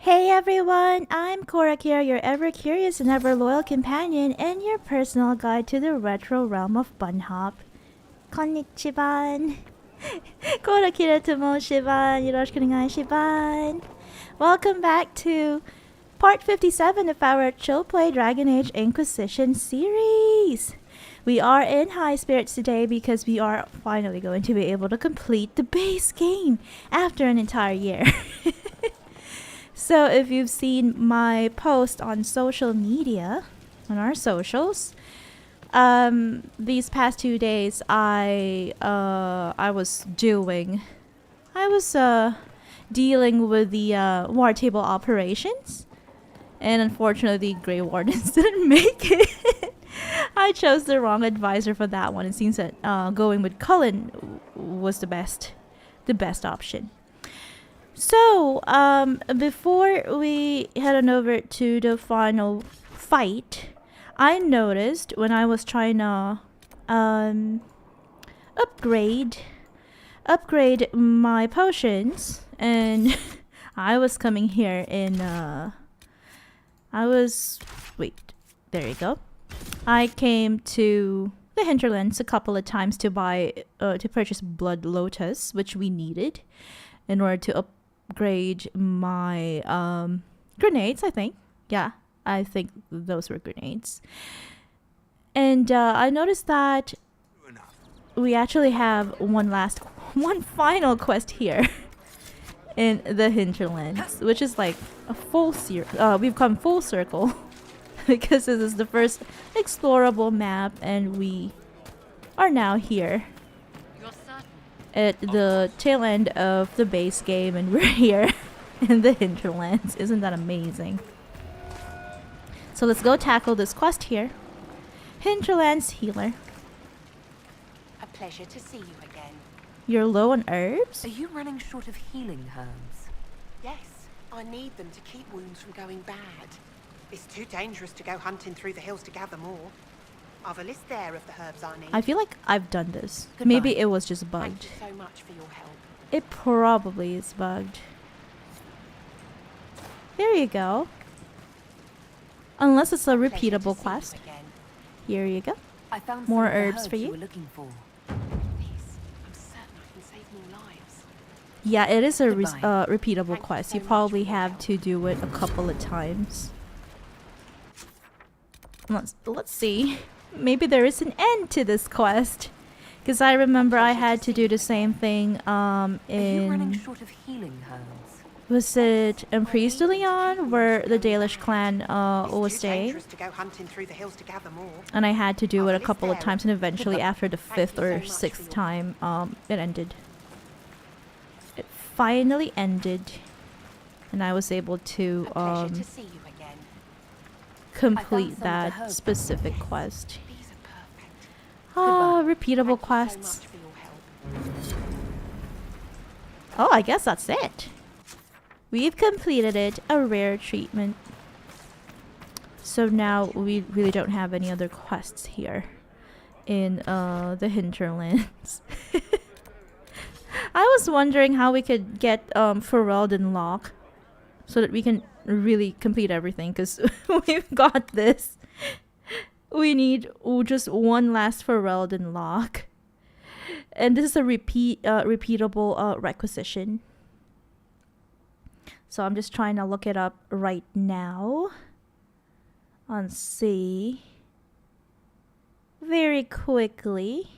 Hey everyone, I'm Corypheus, your ever curious and ever loyal companion and your personal guide to the retro realm of bunnhop. Konnichiwa. Corypheus to Moshiban, Yoroshiku onegaishiban. Welcome back to part 57 of our Chill Play Dragon Age Inquisition series. We are in high spirits today because we are finally going to be able to complete the base game after an entire year. So if you've seen my post on social media, on our socials, these past 2 days I was dealing with the war table operations, and unfortunately the Grey Wardens didn't make it. I chose the wrong advisor for that one. It seems that going with Cullen was the best option. So, before we head on over to the final fight, I noticed when I was trying to upgrade my potions, and I was coming here in there you go. I came to the hinterlands a couple of times to purchase Blood Lotus, which we needed in order to upgrade my grenades, I think. Yeah, I think those were grenades. And I noticed that we actually have one final quest here in the hinterlands, which is like a full we've come full circle because this is the first explorable map, and we are now here at the tail end of the base game, and we're here in the hinterlands. Isn't that amazing? So let's go tackle this quest here. Hinterlands Healer. A pleasure to see you again. You're low on herbs? Are you running short of healing herbs? Yes, I need them to keep wounds from going bad. It's too dangerous to go hunting through the hills to gather more. I've a list there of the herbs I need. I feel like I've done this. Goodbye. Maybe it was just bugged. Thank you so much for your help. It probably is bugged. There you go. Unless it's a repeatable quest. Here you go. I found More some of the herbs for you. were looking for. Please, I'm certain I can save more lives. Yeah, it is a Goodbye. repeatable Thank you quest. so You much probably for your have help. to do it a couple of times. Let's see. Maybe there is an end to this quest, because I remember I had to do the same thing Are you running in, short of healing herbs? was it in Priest de Leon, where the Dalish clan was It's too staying, dangerous to go hunting through the hills to gather more. and I had to do it a I've couple of listed times, and eventually after the Thank 5th you or so much for 6th your time it ended. It finally ended, and I was able to A pleasure to see you again. complete some of the that herbs. specific Yes. quest. These are perfect. Ah, Goodbye. repeatable Thank quests. you so much for your help. Oh, I guess that's it. We've completed it. A rare treatment. So now we really don't have any other quests here in the hinterlands. I was wondering how we could get Ferelden Lock so that we can really complete everything, because we've got this. We need just one last Ferelden Lock. And this is a repeatable requisition. So I'm just trying to look it up right now. On C. Very quickly.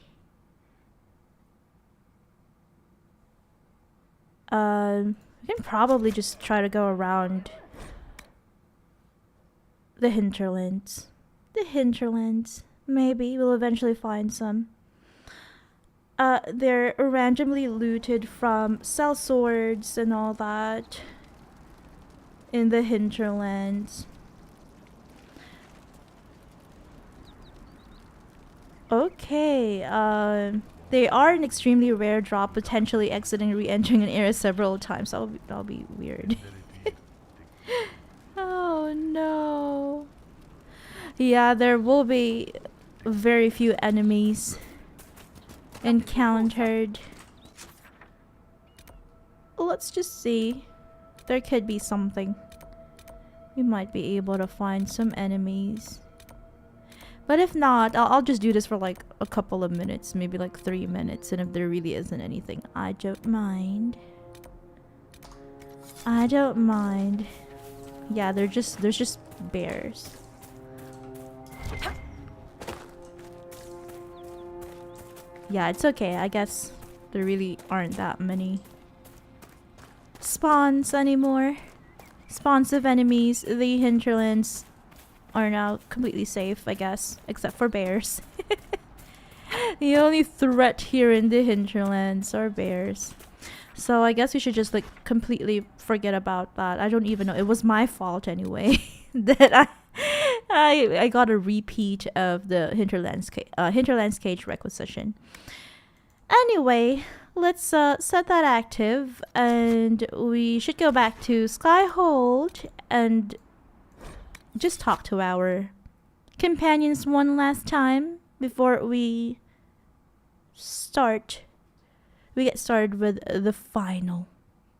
We can probably just try to go around the hinterlands. The hinterlands. Maybe we'll eventually find some. They're randomly looted from sellswords and all that in the hinterlands. Okay, they are an extremely rare drop, potentially exiting and re-entering an area several times. That'll be weird. Oh no. Yeah, there will be very few enemies encountered. Let's just see. There could be something. we might be able to find some enemies. But if not, I'll just do this for like a couple of minutes, maybe like 3 minutes, and if there really isn't anything, I don't mind. I don't mind. Yeah, there's just bears. Yeah, it's okay. I guess there really aren't that many spawns anymore. Spawns of enemies. The hinterlands are now completely safe, I guess, except for bears. The only threat here in the hinterlands are bears. So I guess we should just like completely forget about that. I don't even know. It was my fault anyway that I got a repeat of the hinterlands cage requisition. Anyway, let's set that active, and we should go back to Skyhold and just talk to our companions one last time before we get started with the final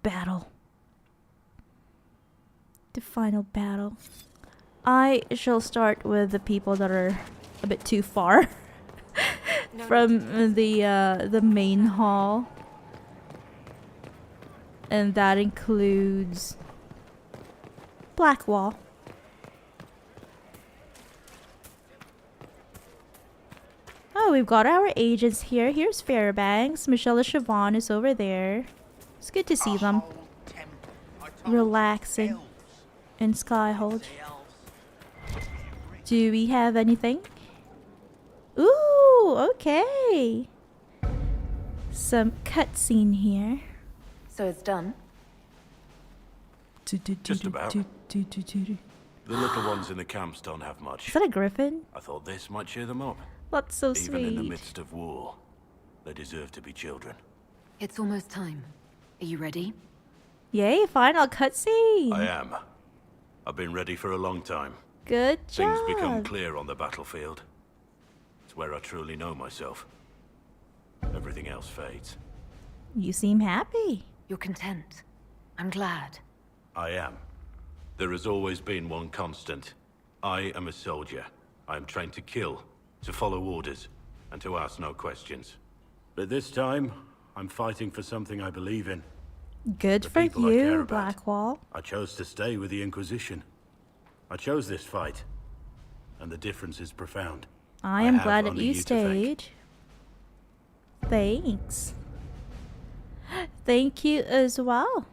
battle. The final battle. I shall start with the people that are a bit too far from the main hall. And that includes Blackwall. Oh, we've got our agents here. Here's Fairbanks. Michelle Siobhan is over there. It's good to see them. Relaxing in Skyhold. Do we have anything? Ooh, okay. Some cutscene here. So it's done? Just about. The little ones in the camps don't have Is much. that a griffin? I thought this might cheer them up. That's so Even in the sweet. midst of war, they deserve to be children. It's almost time. Are you ready? Yay, final cutscene. I am. I've been ready for a long time. Good Things job. become clear on the battlefield. It's where I truly know myself. Everything else fades. You seem happy. You're content. I'm glad. I am. There has always been one constant. I am a soldier. I am trained to kill, to follow orders, and to ask no questions. But this time, I'm fighting for something I believe in. Good The for people I care you, about. Blackwall. I chose to stay with the Inquisition. I chose this fight, and the difference is profound. I am have glad that only you you to thank. stayed. Thanks. Thank you as well.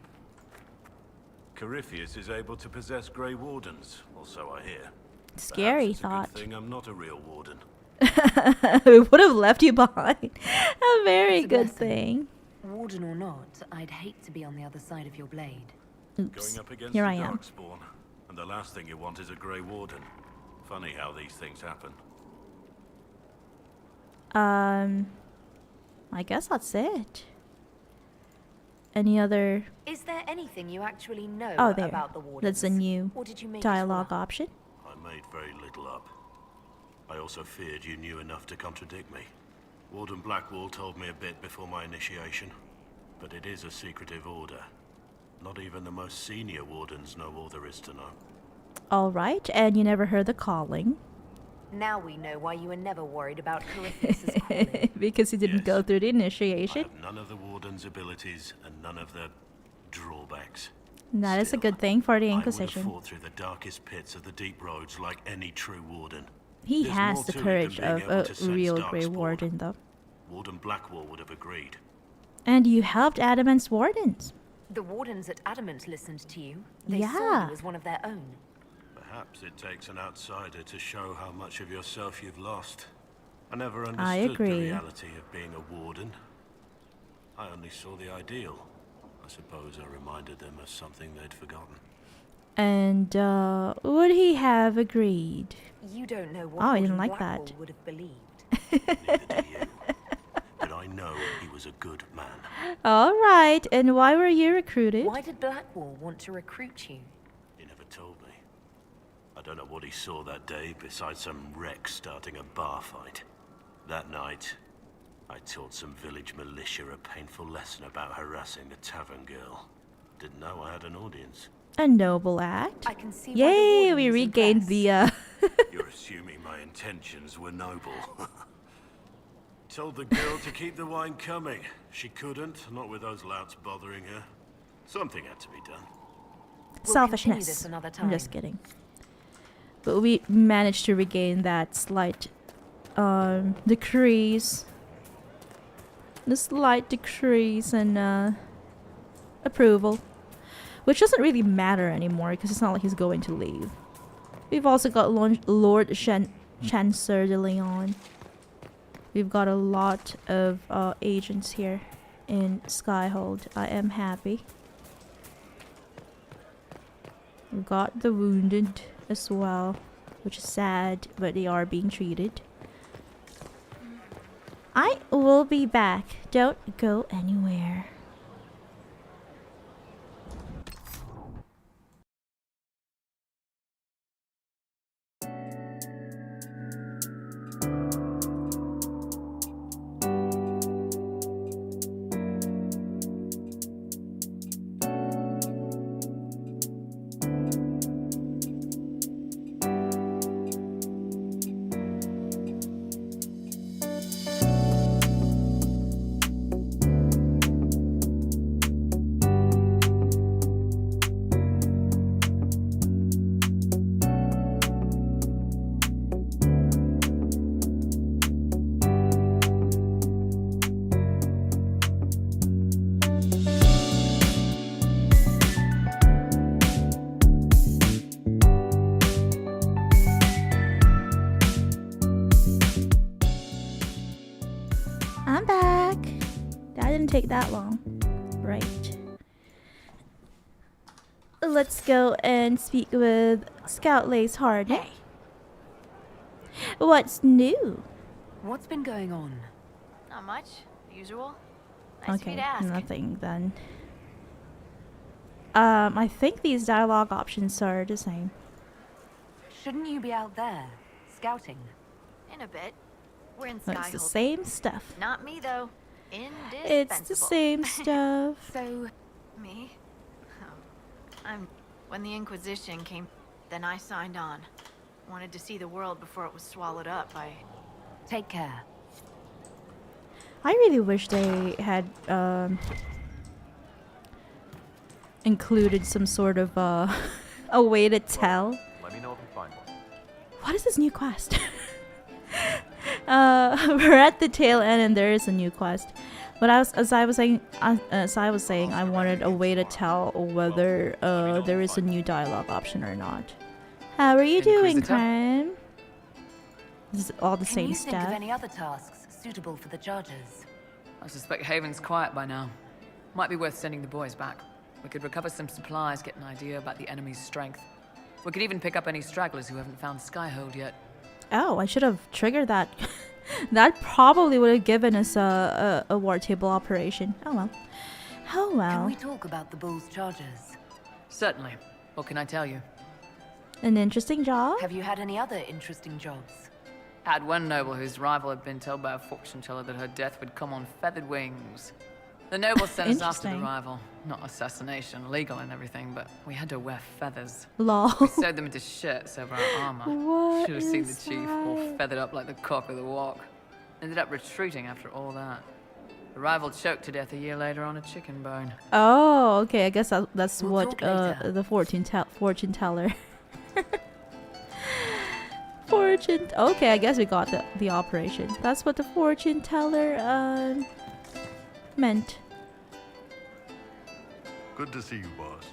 Corypheus is able to possess Grey Wardens, or so I hear. Scary Perhaps it's thought. a good thing I'm not a real warden. We would have left you behind. A very It's a good blessing. thing. Warden or not, I'd hate to be on the other side of your blade. Oops. Going up against Here the I am. Darkspawn, and the last thing you want is a Grey Warden. Funny how these things happen. I guess that's it. Any other? Is there anything you actually know Oh, there. about the Wardens? That's a new Or did you make dialogue it all up? option. I made very little up. I also feared you knew enough to contradict me. Warden Blackwall told me a bit before my initiation, but it is a secretive order. Not even the most senior wardens know all there is to know. All right, and you never heard the calling Now we know why you were never worried about Corypheus' calling. because you didn't go Yes. through the I initiation. have none of the warden's abilities and none of the drawbacks. And that is a Still, good thing for the I would have Inquisition. fought through the darkest pits of the deep roads like any true warden. He There's has more the to it courage than being of able a to sense real Grey Darkspawn. Warden, though. Warden Blackwall would have agreed. And you helped Adamant's Wardens. The Wardens at Adamant listened to you. They saw Yeah. you as one of their own. Perhaps it takes an outsider to show how much of yourself you've lost. I never I understood agree. the reality of being a warden. I only saw the ideal. I suppose I reminded them of something they'd forgotten. And would he have agreed? You don't know what Oh, I Warden didn't like Blackwall that. would have believed. Neither do you. But I know he was a good man. All right, and why were you recruited? Why did Blackwall want to recruit you? He never told me. I don't know what he saw that day besides some wreck starting a bar fight. That night, I taught some village militia a painful lesson about harassing the tavern girl. Didn't know I had an audience. A noble act. I can see why the Yay, warden we was regained the You're assuming my intentions were noble. Told the girl to keep the wine coming. She couldn't, not with those louts bothering her. Something had to be done. We'll continue selfishness. this another I'm just time. kidding. But we managed to regain that slight decrease. The slight decrease in approval. Which doesn't really matter anymore because it's not like he's going to leave. We've also got Lord Chancellor de Leon. We've got a lot of agents here in Skyhold. I am happy. We've got the wounded as well, which is sad, but they are being treated. I will be back. Don't go anywhere. I'm back. That didn't take that long. Right. Let's go and speak with Scout Lace Hardin. Hey, What's new? what's been going on? Not much. Usual. Nice of you Okay, to ask. nothing then. I think these dialogue options are the same. Shouldn't you be out there, scouting? In a bit. We're in No, it's the Skyhold. same stuff. Not me, though. Indispensable. It's the same stuff. So, Me? Oh. When the Inquisition came, then I signed on. Wanted to see the world before it was swallowed up by... take care. I really wish they had included some sort of a way to tell. Let me know if you find one. What is this new quest? We're at the tail end and there is a new quest. But as I was saying, I wanted a way to tell whether there is a new dialogue option or not. How are you doing, Inquisitor? Karen? This is all the Can same you think of stuff. any other tasks suitable for the chargers? I suspect Haven's quiet by now. Might be worth sending the boys back. We could recover some supplies, get an idea about the enemy's strength. We could even pick up any stragglers who haven't found Skyhold yet. Oh, I should have triggered that. That probably would have given us a war table operation. Oh well. Oh Can well. we talk about the bull's chargers? Certainly. What can I tell you? An interesting job. Have you had any other interesting jobs? Had one noble whose rival had been told by a fortune teller that her death would come on feathered wings. The noble sent us after the Interesting. rival. Not assassination, legal and everything, but we had to wear feathers. Lol. We sewed them into shirts over our armor. What Should have seen the is chief, all that? feathered up like the cock of the walk. Ended up retreating after all that. The rival choked to death a year later on a chicken bone. Oh, okay. I guess that's We'll what talk later. the fortune teller. Fortune. Okay, I guess we got the operation. That's what the fortune teller meant. Good to see you, boss.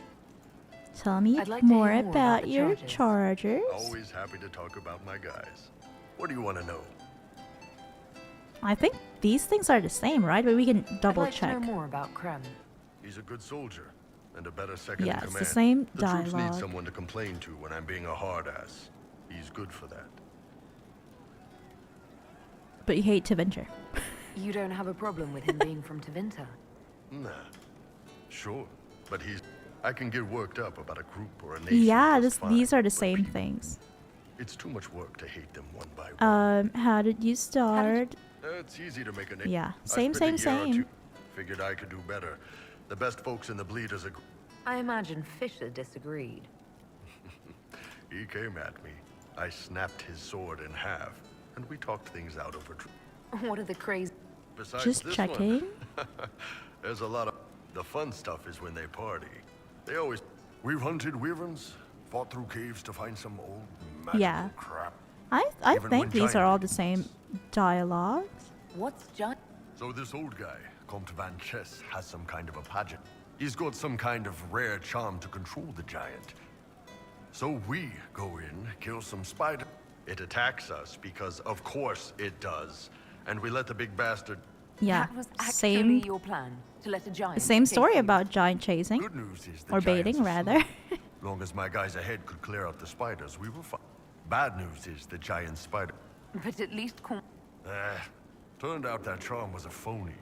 Tell me I'd like to more hear more about the your charges. chargers. Always happy to talk about my guys. What do you want to know? I think these things are the same, right? But we can double I'd like check. to know more about Krem. He's a good soldier and a better second Yeah, in it's command. the same The troops need dialogue. someone to complain to when I'm being a hard ass. He's good for that. But you hate Tevinter. You don't have a problem with him being from Tevinter? Nah, sure, but I can get worked up about a group or a nation. Yeah, just fine, these are the but same people, things. It's too much work to hate them one by one. How did you start? It's easy to make a name. Yeah, I same, spent a same, year or same. two. Figured I could do better. The best folks in the bleed as a I imagine Fisher disagreed. He came at me. I snapped his sword in half, and we talked things out over. What are the crazy... Besides Just this checking. one, there's a lot of... The fun stuff is when they party. They always... We've hunted wyverns, fought through caves to find some old magical Yeah. crap. I Even think when these are giant all the same dialogues. What's giant... So this old guy, Comte Van Chess, has some kind of a pageant. He's got some kind of rare charm to control the giant. So we go in, kill some spider. It attacks us because of course it does. And we let the big bastard... Yeah, That was actually same your plan, to let a giant same chase story you. about giant chasing. Good news is the Or giant's baiting, asleep. rather. Long as my guys ahead could clear out the spiders, we were fine. Bad news is the giant spider... But at least Turned out that charm was a phony.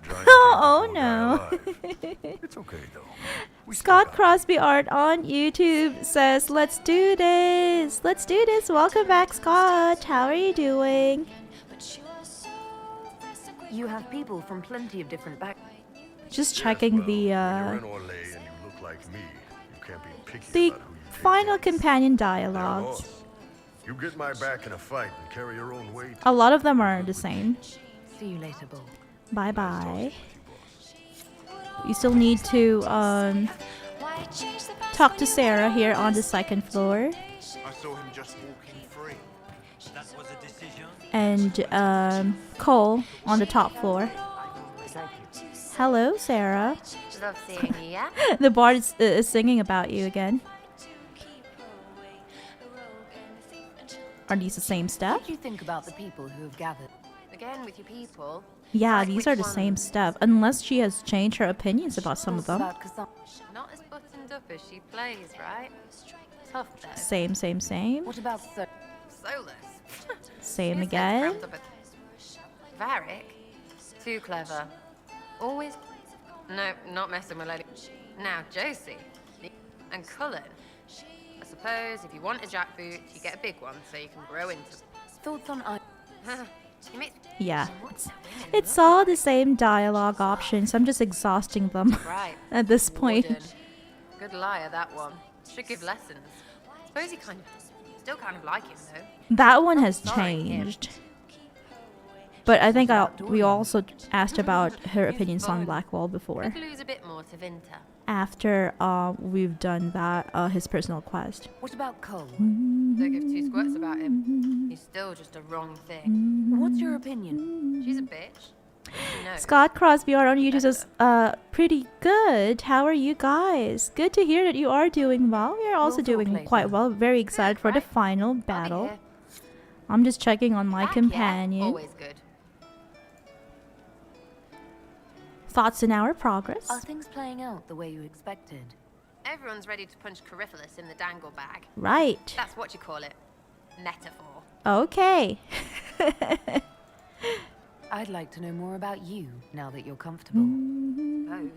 Giant Oh, ate the poor guy no. alive. It's okay though. We still Scott got it. Crosby Art on YouTube says, let's do this. Let's do this. Welcome back, Scott. How are you doing? you have people from plenty of different back... Just Yes, checking well, the when you're in Orlais and you look like me, you can't be picky the about who you take final in. companion They're dialogues. lost. You get my back in a fight and carry your own weight. A lot of them are the same. See you later, Bull. Bye bye. You still need to talk to Sarah here on the second floor. I saw him just walking free. That was a decision. And Cole on the top floor. Hello, Sarah. Love seeing you, yeah? The bard is singing about you again. Are these the same What stuff? do you think about the people who have gathered? Again with your people. Yeah, Like these which are the one? same stuff. Unless she has changed her opinions about some of Thoughts them. about Not as buttoned up as she plays, right? Tough though. Same, same, same. What about Soulless. Same Who's again. next crammed up a- Varric? Too clever. Always... No, not messing with Lady... Now, Josie. And Cullen. I suppose if you want a jackboot, you get a big one so you can grow into... thoughts on... You make... Yeah. It's all the same dialogue options. I'm just exhausting them Right. at this point. Warden. Good liar, that one. Should give lessons. Suppose you still kind of like him, though. That one has Sorry, him. changed. But I think we also asked about her opinions on Blackwall before. Could lose a bit more to Vinter. After we've done that, his personal quest. What about Cole? Don't give two squirts about him. He's still just a wrong thing. What's your opinion? She's a bitch. She knows. Scott Crosby Art on YouTube says, pretty good. How are you guys? Good to hear that you are doing well. You're also We'll talk doing later. quite well. Very excited for the right. final I'll be battle. here. I'm just checking on my Back, yeah? companion. Always good. Thoughts in our progress. Are things playing out the way you expected? Everyone's ready to punch Corypheus in the dangle bag. Right. That's what you call it. Metaphor. Okay. I'd like to know more about you now that you're comfortable. Suppose.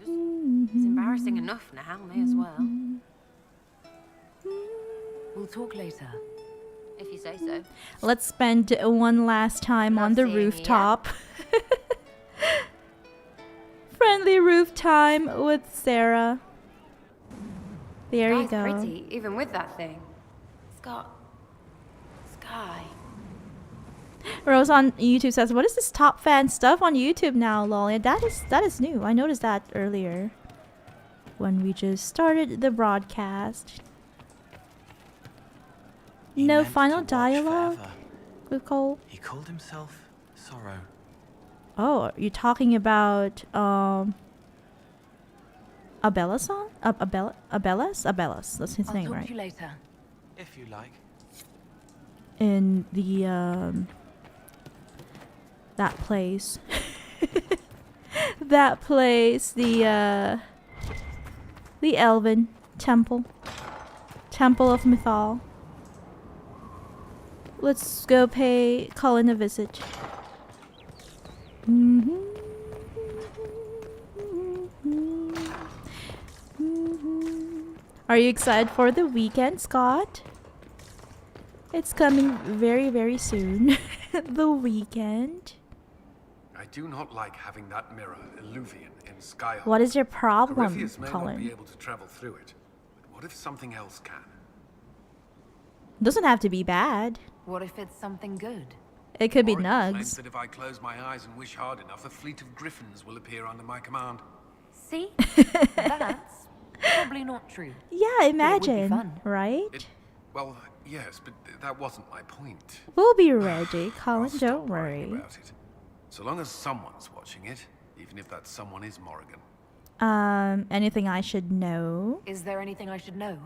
It's embarrassing enough now, may as well. We'll talk later. If you say so. Let's spend one last time on Love the seeing you, yeah? rooftop. Friendly roof time with Sarah. There you Guy's go. pretty, even with that thing. Scott. Sky. Rose on YouTube says, "What is this top fan stuff on YouTube now, lol?" Yeah, that is new. I noticed that earlier when we just started the broadcast. He No meant final to watch dialogue forever. with Cole. He called himself Sorrow. Oh, you're talking about Abella song? Abellas? That's his I'll name, talk right? to you later. If you like. In the that place. That place, the Elven Temple. Temple of Mythal. Let's go pay Cullen a visit. Are you excited for the weekend, Scott? It's coming very, very soon. The weekend. I do not like having that mirror, Illuvian, in Skyhold. What is your problem, Corypheus may not be Colin? able to travel through it, but what if something else can? Doesn't have to be bad. What if it's something good? It could be Corypheus claims nugs. that if I close my eyes and wish hard enough, a fleet of griffins will appear under my command. See? That's probably not true. Yeah, imagine, fun. right? Well, yes, but that wasn't my point. We'll be ready, I'll Colin. stop Don't worrying worry. about it. So long as someone's watching it, even if that someone is Morrigan. Anything I should know? Is there anything I should know?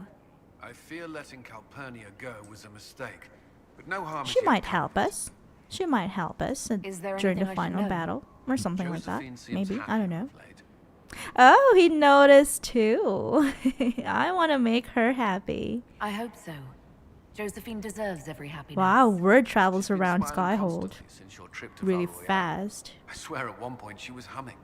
I fear letting Calpurnia go was a mistake, but no harm She is yet might done. help us. She might help us Is there during the anything I should final know? battle or something like that. Josephine seems Maybe. happy I don't know. of late. Oh, he noticed too. I want to make her happy. I hope so. Josephine deserves every happiness. Wow, word travels She's been around smiling Skyhold constantly since your trip to really Val Royale. fast. I swear at one point she was humming.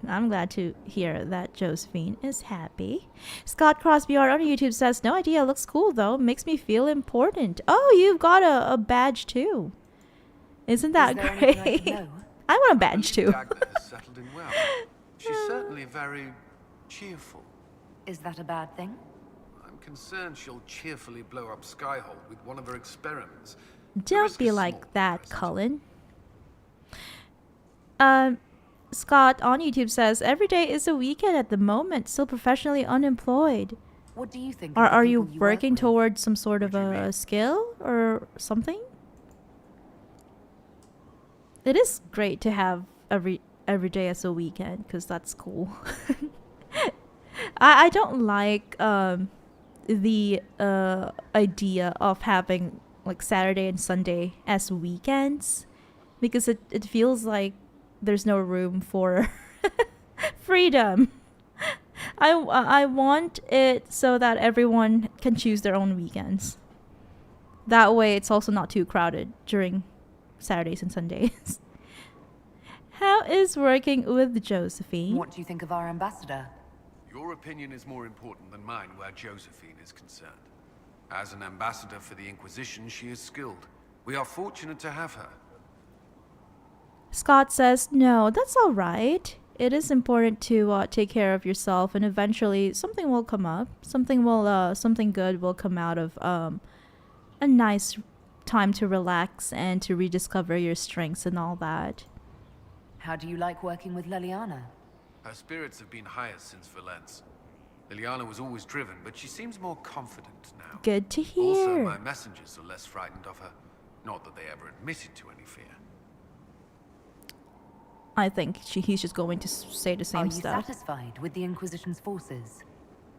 I'm glad to hear that Josephine is happy. Scott Crosby art on YouTube says, no idea, looks cool though. Makes me feel important. Oh, you've got a badge too. Isn't that Is there anything I should great? know? I want a I badge believe too. Dagna has settled in well. She's certainly very cheerful. Is that a bad thing? I'm concerned she'll cheerfully blow up Skyhold with one of her experiments. Don't risk be is like small, that, present. Cullen. Scott on YouTube says, every day is a weekend at the moment, still professionally unemployed. What do you think? Are, of the are you people work working with? towards some sort of What do you mean? a skill or something? It is great to have every day as a weekend because that's cool. I don't like the idea of having like Saturday and Sunday as weekends because it feels like there's no room for freedom. I want it so that everyone can choose their own weekends. That way it's also not too crowded during Saturdays and Sundays. How is working with Josephine? What do you think of our ambassador? Your opinion is more important than mine where Josephine is concerned. As an ambassador for the Inquisition, she is skilled. We are fortunate to have her. Scott says, no, that's all right. It is important to take care of yourself, and eventually something will come up. Something good will come out of a nice time to relax and to rediscover your strengths and all that. How do you like working with Leliana? Her spirits have been highest since Valence. Liliana was always driven, but she seems more confident now. Good to Also, hear. my messengers are less frightened of her. Not that they ever admitted to any fear. I think he's just going to say the Are same you stuff. satisfied with the Inquisition's forces?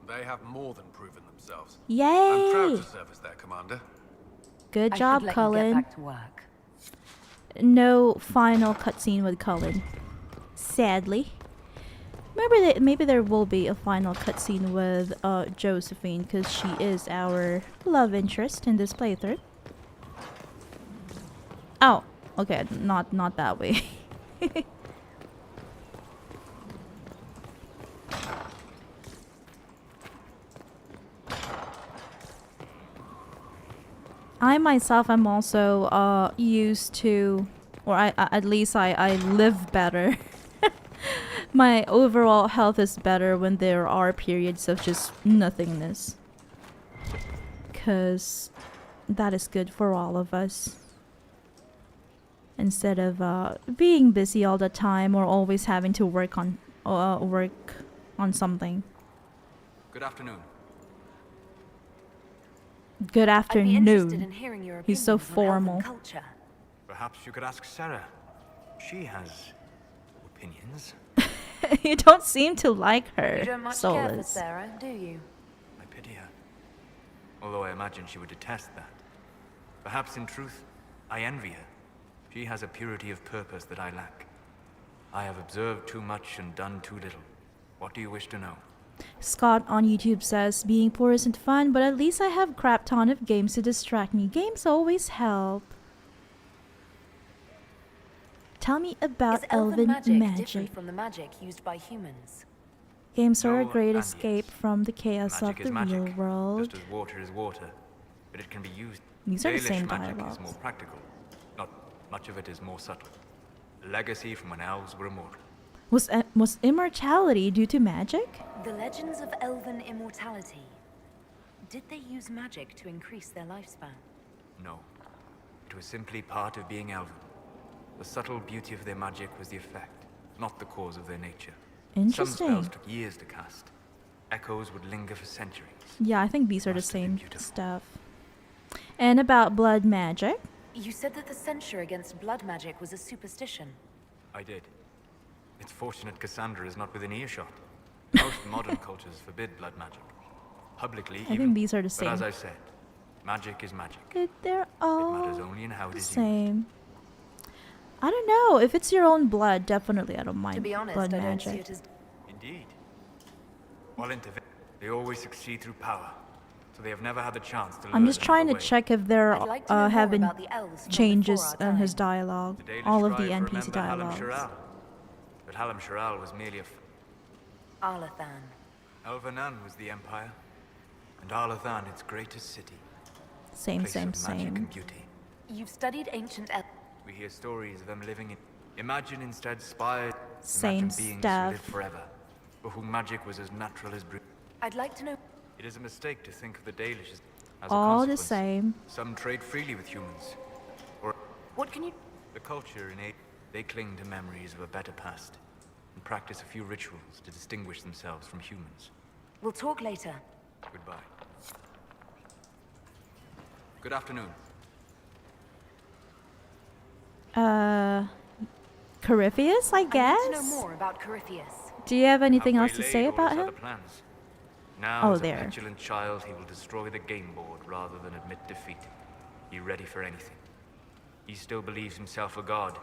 They have more than proven themselves. Yay! I'm proud to serve as their commander. Good I job, should let you Cullen. get back to work. No final cutscene with Cullen. Sadly. Maybe there will be a final cutscene with Josephine because she is our love interest in this playthrough. Oh, okay, not that way. I myself am also used to, or at least I live better. My overall health is better when there are periods of just nothingness. Because that is good for all of us. Instead of being busy all the time or always having to work on something. Good afternoon. Good I'd be interested in afternoon. hearing your He's so opinions on elven formal. culture. Perhaps you could ask Sarah. She has opinions. You don't seem to like her, You don't much care for Solus. Sarah, do you? I pity her. Although I imagine she would detest that. Perhaps in truth, I envy her. She has a purity of purpose that I lack. I have observed too much and done too little. What do you wish to know? Scott on YouTube says, being poor isn't fun, but at least I have a crap ton of games to distract me. Games always help. Tell me about Is elven elven magic different magic. from the magic used by humans? Games are a No, great and escape yes. from the chaos Magic of is the magic, real world. just as water is water. But it can be used. These are the Dalish same magic dialogues. is more practical. Not much of it is more subtle. a legacy from when elves were immortal. Was immortality due to magic? The legends of elven immortality. Did they use magic to increase their lifespan? No. It was simply part of being elven. The subtle beauty of their magic was the effect, not the cause of their nature. Some Interesting. spells took years to cast. Echoes would linger for centuries. Yeah, I think these are the Must have been same beautiful. stuff. And about blood magic. You said that the censure against blood magic was a superstition. I did. It's fortunate Cassandra is not within earshot. Most modern cultures forbid blood magic. Publicly, I even. think these are the But as same. I said, magic is magic. They're It all matters only in how it the is used. same. I don't know. If it's your own blood, definitely I don't mind To be honest, blood I don't see magic. it as... Indeed. While they always succeed through power, so they have never had the chance to learn I'm just trying to another way. check if they're I'd like to know more having about the elves from changes before our in his time. dialogue. The Dalish All of the strive to NPC remember Hallam dialogues. Shiral. But Hallam Shiral was merely Arlathan. Elvanan was the empire, and Arlathan its greatest city. Same, Place same, of magic same. and beauty. You've studied ancient elves. We hear stories of them living in... Imagine instead spires. Same Imagine beings who stuff. lived forever, for whom magic was as natural as breathing. I'd like to know... It is a mistake to think of the Dalish as All a the consequence. same. Some trade freely with humans. Or What can you... the culture innate, they cling to memories of a better past and practice a few rituals to distinguish themselves from humans. We'll talk later. Goodbye. Good afternoon. Corypheus, I guess? I need to know more about Corypheus. Do you have anything else to Halfway say laid all about his him? other plans. Now, Oh, as a there. petulant child, he will destroy the game board rather than admit defeat. Be ready for anything. He still believes himself a god,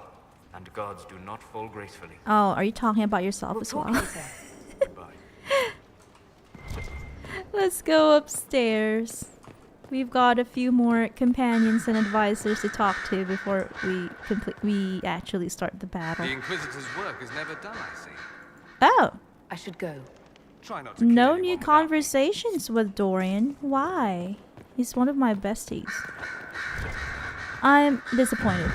and gods do not fall gracefully. Oh, are you talking about yourself We'll as talk well? later. Goodbye. Let's go upstairs. We've got a few more companions and advisors to talk to before we actually start the battle. The Inquisitor's work is never done, I see. Oh, I should go. Try not to kill no anyone new without me. conversations with Dorian. Why? He's one of my besties. I'm disappointed.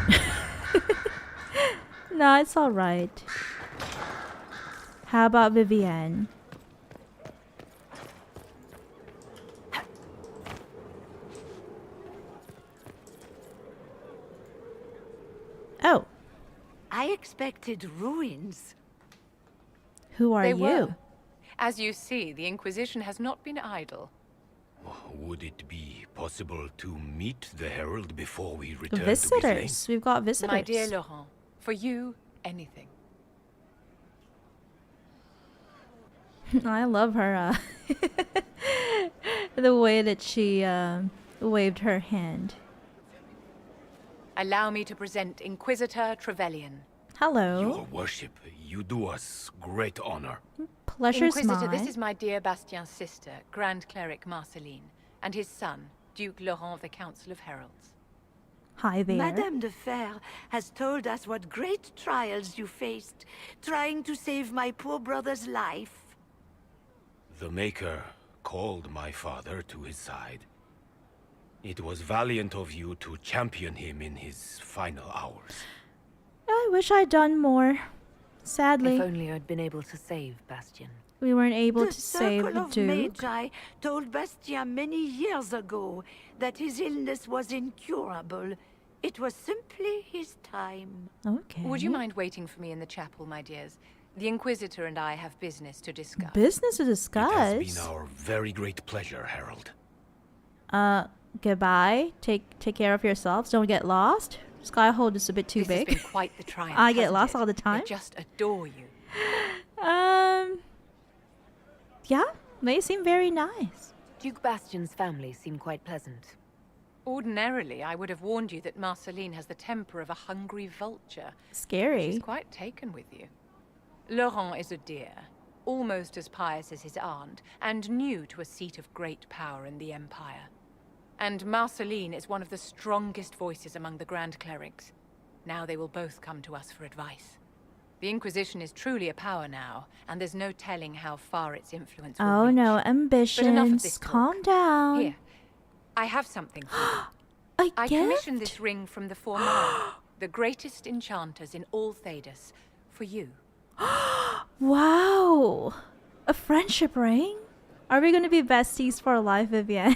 No, it's alright. How about Vivienne? Oh, I expected ruins. who are They you? were. As you see, the Inquisition has not been idle. Would it be possible to meet the Herald before we return to Ghislaine? Visitors. We've got visitors. My dear Laurent, for you, anything. I love her. The way that she waved her hand. Allow me to present Inquisitor Trevelyan. Hello. Your worship, you do us great honor. Pleasure's Inquisitor, mine. this is my dear Bastien's sister, Grand Cleric Marceline, and his son, Duke Laurent of the Council of Heralds. Hi there. Madame de Fer has told us what great trials you faced, trying to save my poor brother's life. The Maker called my father to his side. It was valiant of you to champion him in his final hours. I wish I'd done more. Sadly, If only I'd been able to save Bastion. we weren't able The to save Circle the of Duke. Magi told Bastien many years ago that his illness was incurable. It was simply his time. Okay. Would you mind waiting for me in the chapel, my dears? The Inquisitor and I have business to discuss. Business to It has discuss. been our very great pleasure, Herald. Goodbye. Take care of yourselves. Don't get lost. Skyhold is a bit too This has big. been quite the triumph. I get hasn't lost it? all the time. I just adore you. Yeah, they seem very nice. Duke Bastion's family seem quite pleasant. Ordinarily, I would have warned you that Marceline has the temper of a hungry vulture. Scary. She's quite taken with you. Laurent is a dear, almost as pious as his aunt, and new to a seat of great power in the Empire. And Marceline is one of the strongest voices among the Grand Clerics. Now they will both come to us for advice. The Inquisition is truly a power now, and there's no telling how far its influence will Oh reach. no, But enough of ambitions. this talk. Calm down. Here, I have something for you. A I gift? commissioned this ring from the Four Mines. the greatest enchanters in all Thedas, for you. Wow! A friendship ring? Are we gonna be besties for life, Vivian?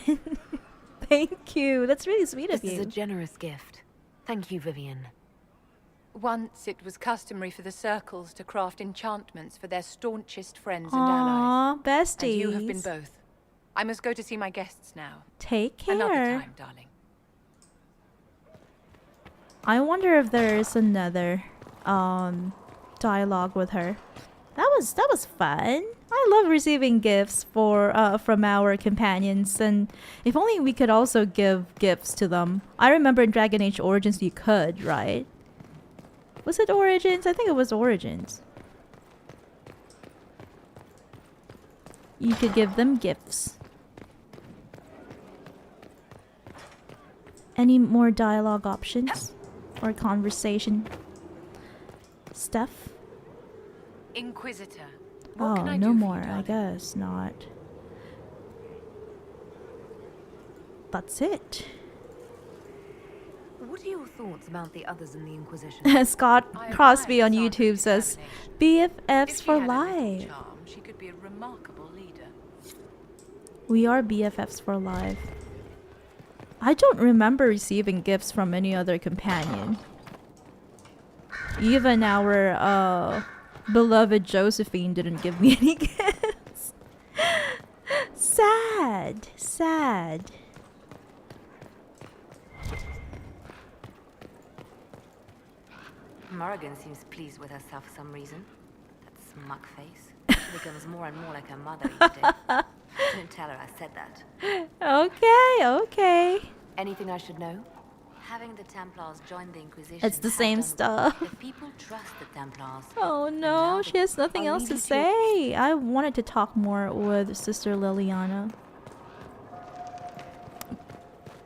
Thank you. That's really sweet of This you. is a generous gift. Thank you, Vivian. Once it was customary for the circles to craft enchantments for their staunchest friends and Aww, allies. besties. And you have been both. I must go to see my guests now. Take care. Another time, darling. I wonder if there's another dialogue with her. That was fun. I love receiving gifts from our companions, and if only we could also give gifts to them. I remember in Dragon Age Origins you could, right? Was it Origins? I think it was Origins. You could give them gifts. Any more dialogue options? Or conversation stuff? Inquisitor. What can I no do more. for you, I darling? guess not. That's it. What are your thoughts about the others in the Inquisition? Scott I Crosby admire on YouTube Cassandra's says determination. BFFs If she for had a little life. charm, she could be a remarkable leader. We are BFFs for life. I don't remember receiving gifts from any other companion. Even our beloved Josephine didn't give me any gifts. Sad. Sad. Morrigan seems pleased with herself for some reason. That smug face. She becomes more and more like her mother each day. Don't tell her I said that. Okay. Anything I should know? Having the Templars join the Inquisition. It's the has same done stuff. The people trust the Templars. Oh And no, now she has nothing I'll else leave to you to- say. I wanted to talk more with Sister Liliana.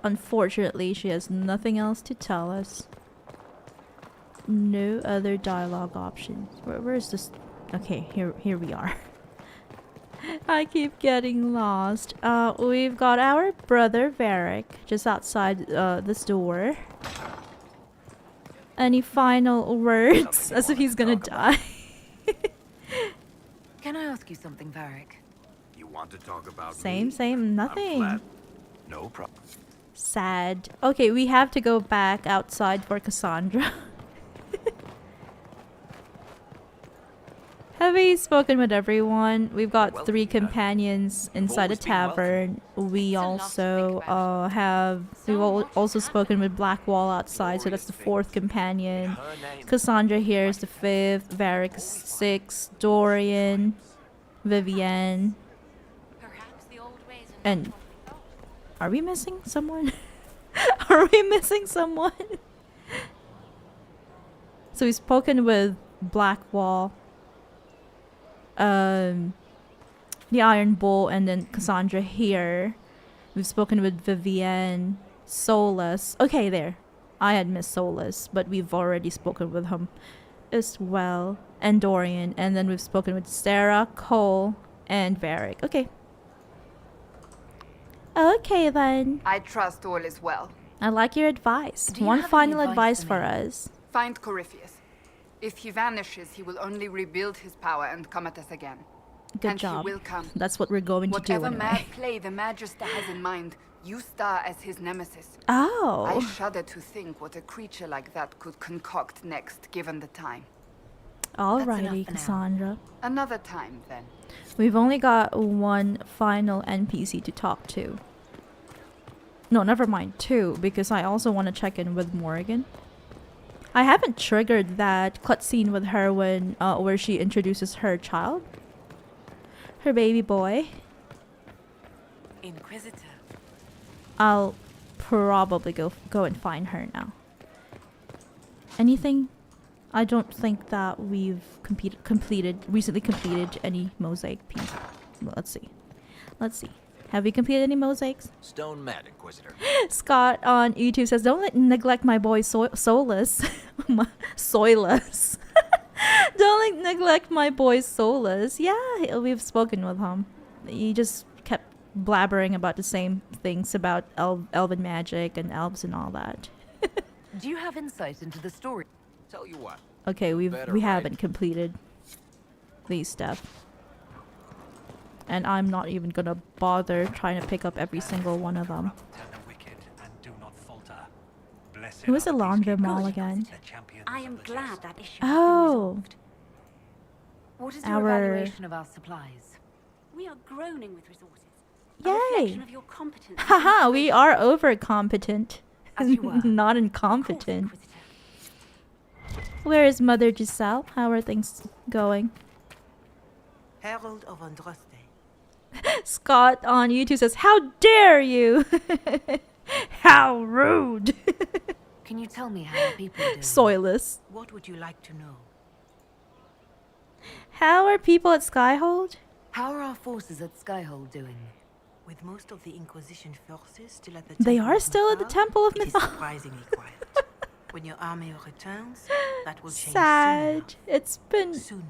Unfortunately, she has nothing else to tell us. No other dialogue options. Where is this? Okay, here we are. I keep getting lost. We've got our brother Varric just outside this door. Any final words? As if he's gonna die. Can I ask you something, Varric? You want to talk about Same, me? I'm nothing. flat. No problem. Sad. Okay, we have to go back outside for Cassandra. Have we spoken with everyone? We've got 3 companions inside a tavern. We also we've also spoken with Blackwall outside, so that's the 4th companion. Cassandra here is the 5th, Varric is 6th, Dorian, Vivienne, and are we missing someone? Are we missing someone? So we've spoken with Blackwall, the Iron Bull, and then Cassandra here. We've spoken with Vivienne, Solus. Okay, there. I had missed Solus, but we've already spoken with him as well. And Dorian. And then we've spoken with Sarah, Cole, and Varric. Okay. Okay, then. I trust all is well. I like your advice. Do you One have any final advice advice for for me? us. Find Corypheus. If he vanishes, he will only rebuild his power and come at us again. Good and job. he will come. That's what we're going to do Whatever anyway. mad play the Magister has in mind, you star as his nemesis. Oh. I shudder to think what a creature like that could concoct next, given the time. Alrighty, Cassandra. Another time, then. We've only got one final NPC to talk to. No, never mind, 2, because I also want to check in with Morrigan. I haven't triggered that cutscene with her when where she introduces her child, her baby boy. Inquisitor. I'll probably go and find her now. Anything? I don't think that we've recently completed any mosaic piece. Well, let's see. Have we completed any mosaics? Stone mad, Inquisitor. Scott on YouTube says, "Don't neglect my boy Solus." Soilus. Don't neglect my boy Solus. Yeah, we've spoken with him. He just kept blabbering about the same things about elven magic and elves and all that. Do you have insight into the story? Tell you what. Okay, we better haven't completed these stuff. And I'm not even gonna bother trying to pick up every single one of them. Who is the laundry mall again? I am glad that issue Oh, What is your our- evaluation of our supplies? We are groaning with resources. A yay! reflection of your competence. Haha, we are overcompetent, As you were. not incompetent. Where is Mother Giselle? How are things going? Herald of Andraste. Scott on YouTube says, "How dare you! How rude!" Can you tell me how our people are doing? Soilless. What would you like to know? How are people at Skyhold? How are our forces at Skyhold doing? With most of the Inquisition forces still at the They Temple are of still at the Mythal, Temple of it is Mythal. surprisingly quiet. When your army returns, that will change Sad. It's been soon.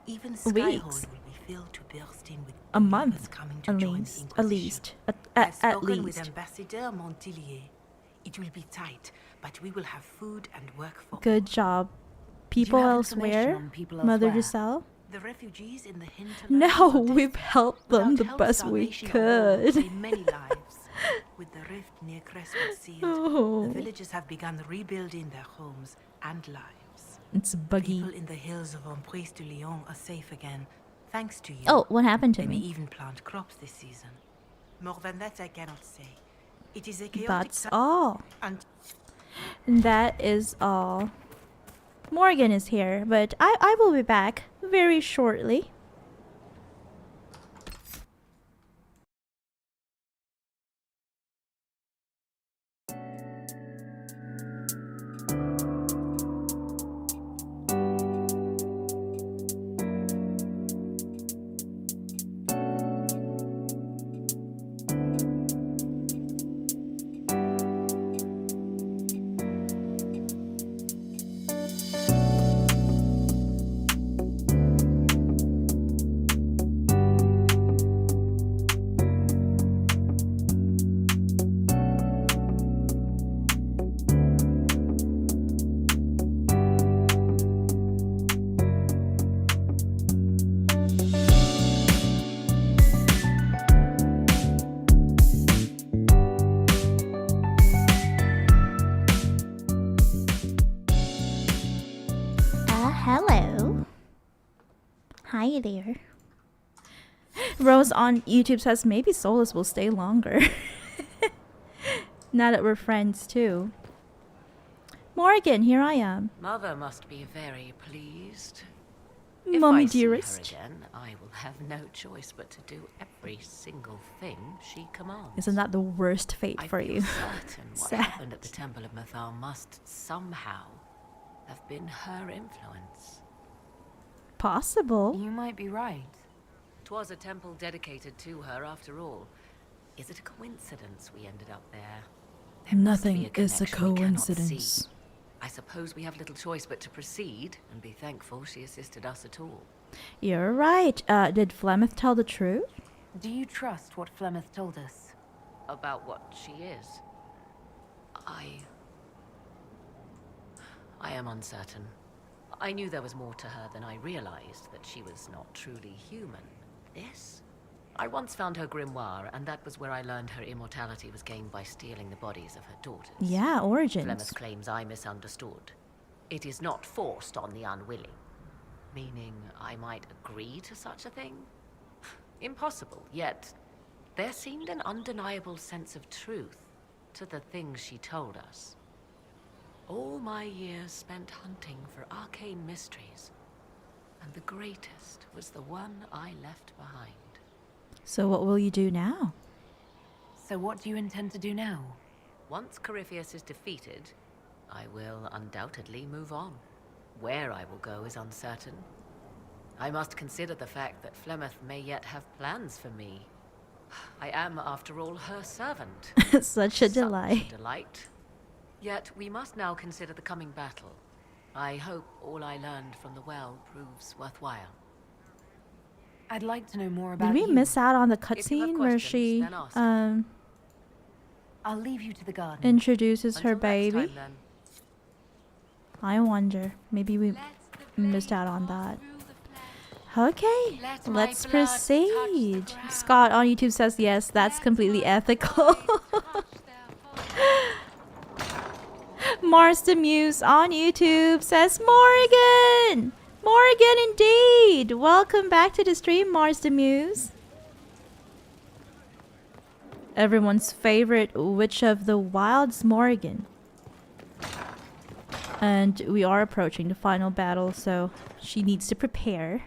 Even weeks. Skyhold will be filled to bursting with a month, believers coming to at join the least. At Inquisition. least. I've At spoken with least. Ambassador Montilier. It will be tight, but we will have food and work for Good job. People have information elsewhere? on people Mother elsewhere? Giselle? the refugees in the hinterlands. No, are we've desperate. helped them the Without help, best we starvation alone will could. claim many lives. With the rift near Crestwood sealed, Oh. the villagers have begun rebuilding their homes and lives. It's buggy. People in the hills of Emprise de Lyon are safe again, thanks to you. Oh, what happened to They may me? even plant crops this season. More than that, I cannot say. It is a chaotic That's time, all. and That is all. Morgan is here, but I will be back very shortly. Hello. Hi there. Rose on YouTube says maybe Solus will stay longer. Now that we're friends too. Morgan, here I am. Mother must be very pleased. Mummy if I dearest. see her again, I will have no choice but to do every single thing she commands. Isn't that the worst fate I for feel you? certain what Sad. happened at the Temple of Mythal must somehow have been her influence. Possible. You might be right. 'Twas a temple dedicated to her after all. Is it a coincidence we ended up there? There must be Nothing is a connection we cannot see. coincidence. I suppose we have little choice but to proceed and be thankful she assisted us at all. You're right. Did Flemeth tell the truth? Do you trust what Flemeth told us? About what she is? I am uncertain. I knew there was more to her than I realized, that she was not truly human. This? I once found her grimoire, and that was where I learned her immortality was gained by stealing the bodies of her daughters. Yeah, origins. Flemeth claims I misunderstood. It is not forced on the unwilling. Meaning I might agree to such a thing? Impossible, yet there seemed an undeniable sense of truth to the things she told us. All my years spent hunting for arcane mysteries, and the greatest was the one I left behind. So what will you do now? So what do you intend to do now? Once Corypheus is defeated, I will undoubtedly move on. Where I will go is uncertain. I must consider the fact that Flemeth may yet have plans for me. I am, after all, her servant. Such a delight. Such a delight. Yet we must now consider the coming battle. I hope all I learned from the well proves worthwhile. I'd like to know more about Did we miss out on the If you have cutscene where questions, she then ask. I'll leave you to the garden. introduces her Until next baby? time, then. I wonder. Maybe we missed out on that. Okay, let's proceed. Scott on YouTube says yes, that's completely ethical. Mars the Muse on YouTube says Morrigan! Morrigan indeed! Welcome back to the stream, Mars the Muse. Everyone's favorite Witch of the Wilds, Morrigan. And we are approaching the final battle, so she needs to prepare.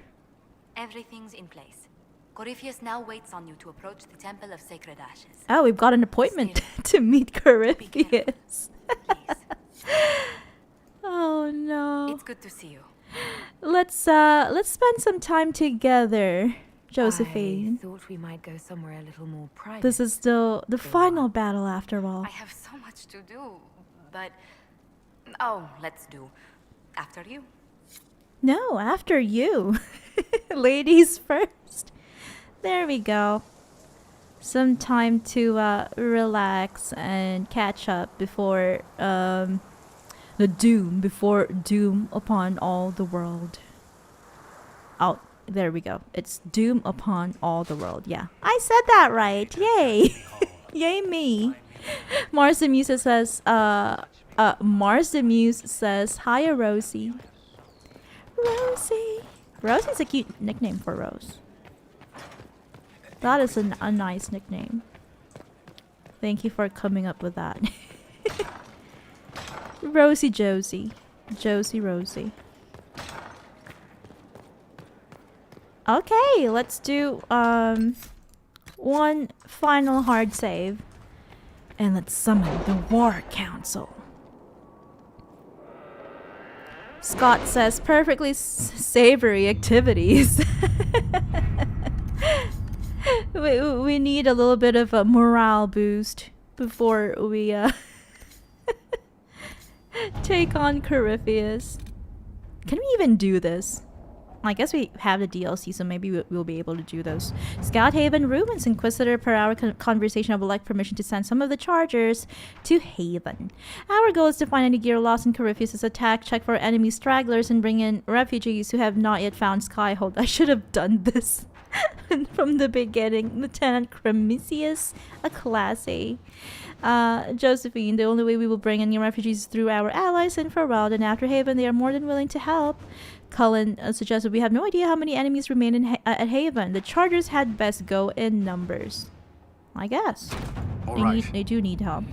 Everything's in place. Corypheus now waits on you to approach the Temple of Sacred Ashes. Oh, we've got an appointment to meet Corypheus. Oh no. It's good to see you. Let's spend some time together, Josephine. I thought we might go somewhere a little more private. This is still the final battle after all. I have so much to do, but oh, let's do after you. No, after you. Ladies first. There we go. Some time to relax and catch up before before doom upon all the world. Oh, there we go. It's doom upon all the world. Yeah, I said that right. Yay. Yay me. Mars the Muse says Mars the Muse says hiya Rosie. Rosie. Rosie's a cute nickname for Rose. That is a nice nickname. Thank you for coming up with that. Rosie Josie. Josie Rosie. Okay, let's do one final hard save. And let's summon the War Council. Scott says perfectly savory activities. we need a little bit of a morale boost before we take on Corypheus. Can we even do this? I guess we have the DLC, so maybe we'll be able to do those. Scout Haven Ruins. Inquisitor per hour conversation. I would like permission to send some of the chargers to Haven. Our goal is to find any gear lost in Corypheus' attack, check for enemy stragglers, and bring in refugees who have not yet found Skyhold. I should have done this from the beginning. Lieutenant Cremisius, a classy. Josephine, the only way we will bring in refugees is through our allies in Farwell, and after Haven they are more than willing to help. Cullen suggested we have no idea how many enemies remain at Haven. The chargers had best go in numbers. I guess. They do need help.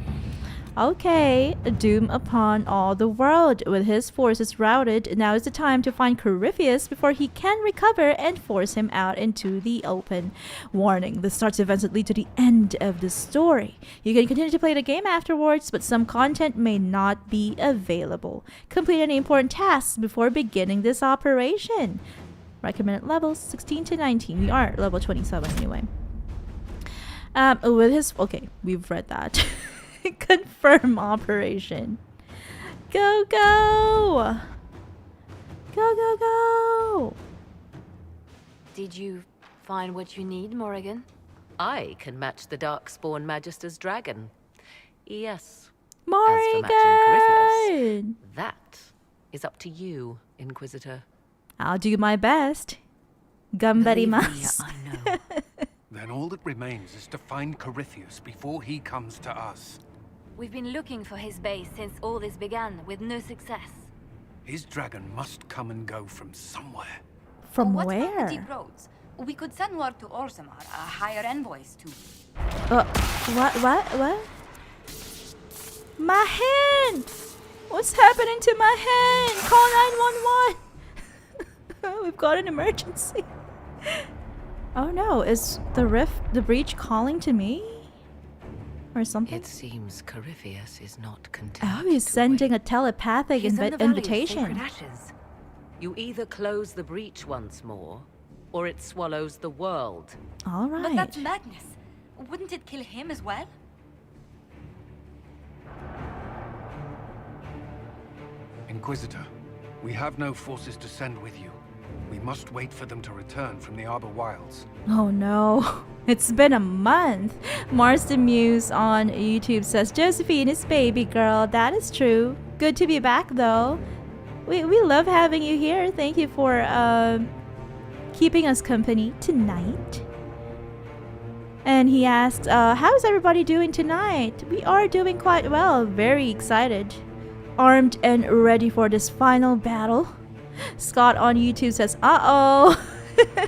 Okay, doom upon all the world. With his forces routed, now is the time to find Corypheus before he can recover and force him out into the open. Warning, this starts events that lead to the end of the story. You can continue to play the game afterwards, but some content may not be available. Complete any important tasks before beginning this operation. Recommended levels 16 to 19. We are level 27 anyway. With his... Okay, we've read that. Confirm operation. Go, go! Go, go, go! Did you find what you need, Morrigan? I can match the Darkspawn Magister's dragon. Yes. Morrigan! As for matching Corypheus, that is up to you, Inquisitor. I'll do my best. Gambarimasu. I know. Then all that remains is to find Corypheus before he comes to us. We've been looking for his base since all this began, with no success. His dragon must come and go from somewhere. From What's where? wrong with deep roads? We could send word to Orzammar, hire envoys to... What? My hand! What's happening to my hand? Call 911! We've got an emergency. Oh no, is the breach calling to me? Or something? It seems Corypheus is not content. Oh, he's sending a telepathic invitation. You either close the breach once more, or it swallows the world. All right. But that's madness. Wouldn't it kill him as well? Inquisitor, we have no forces to send with you. We must wait for them to return from the Arbor Wilds. Oh no, it's been a month. Mars the Muse on YouTube says Josephine is baby girl. That is true. Good to be back though. We love having you here. Thank you for keeping us company tonight. And he asked, how's everybody doing tonight? We are doing quite well. Very excited. Armed and ready for this final battle. Scott on YouTube says, uh-oh.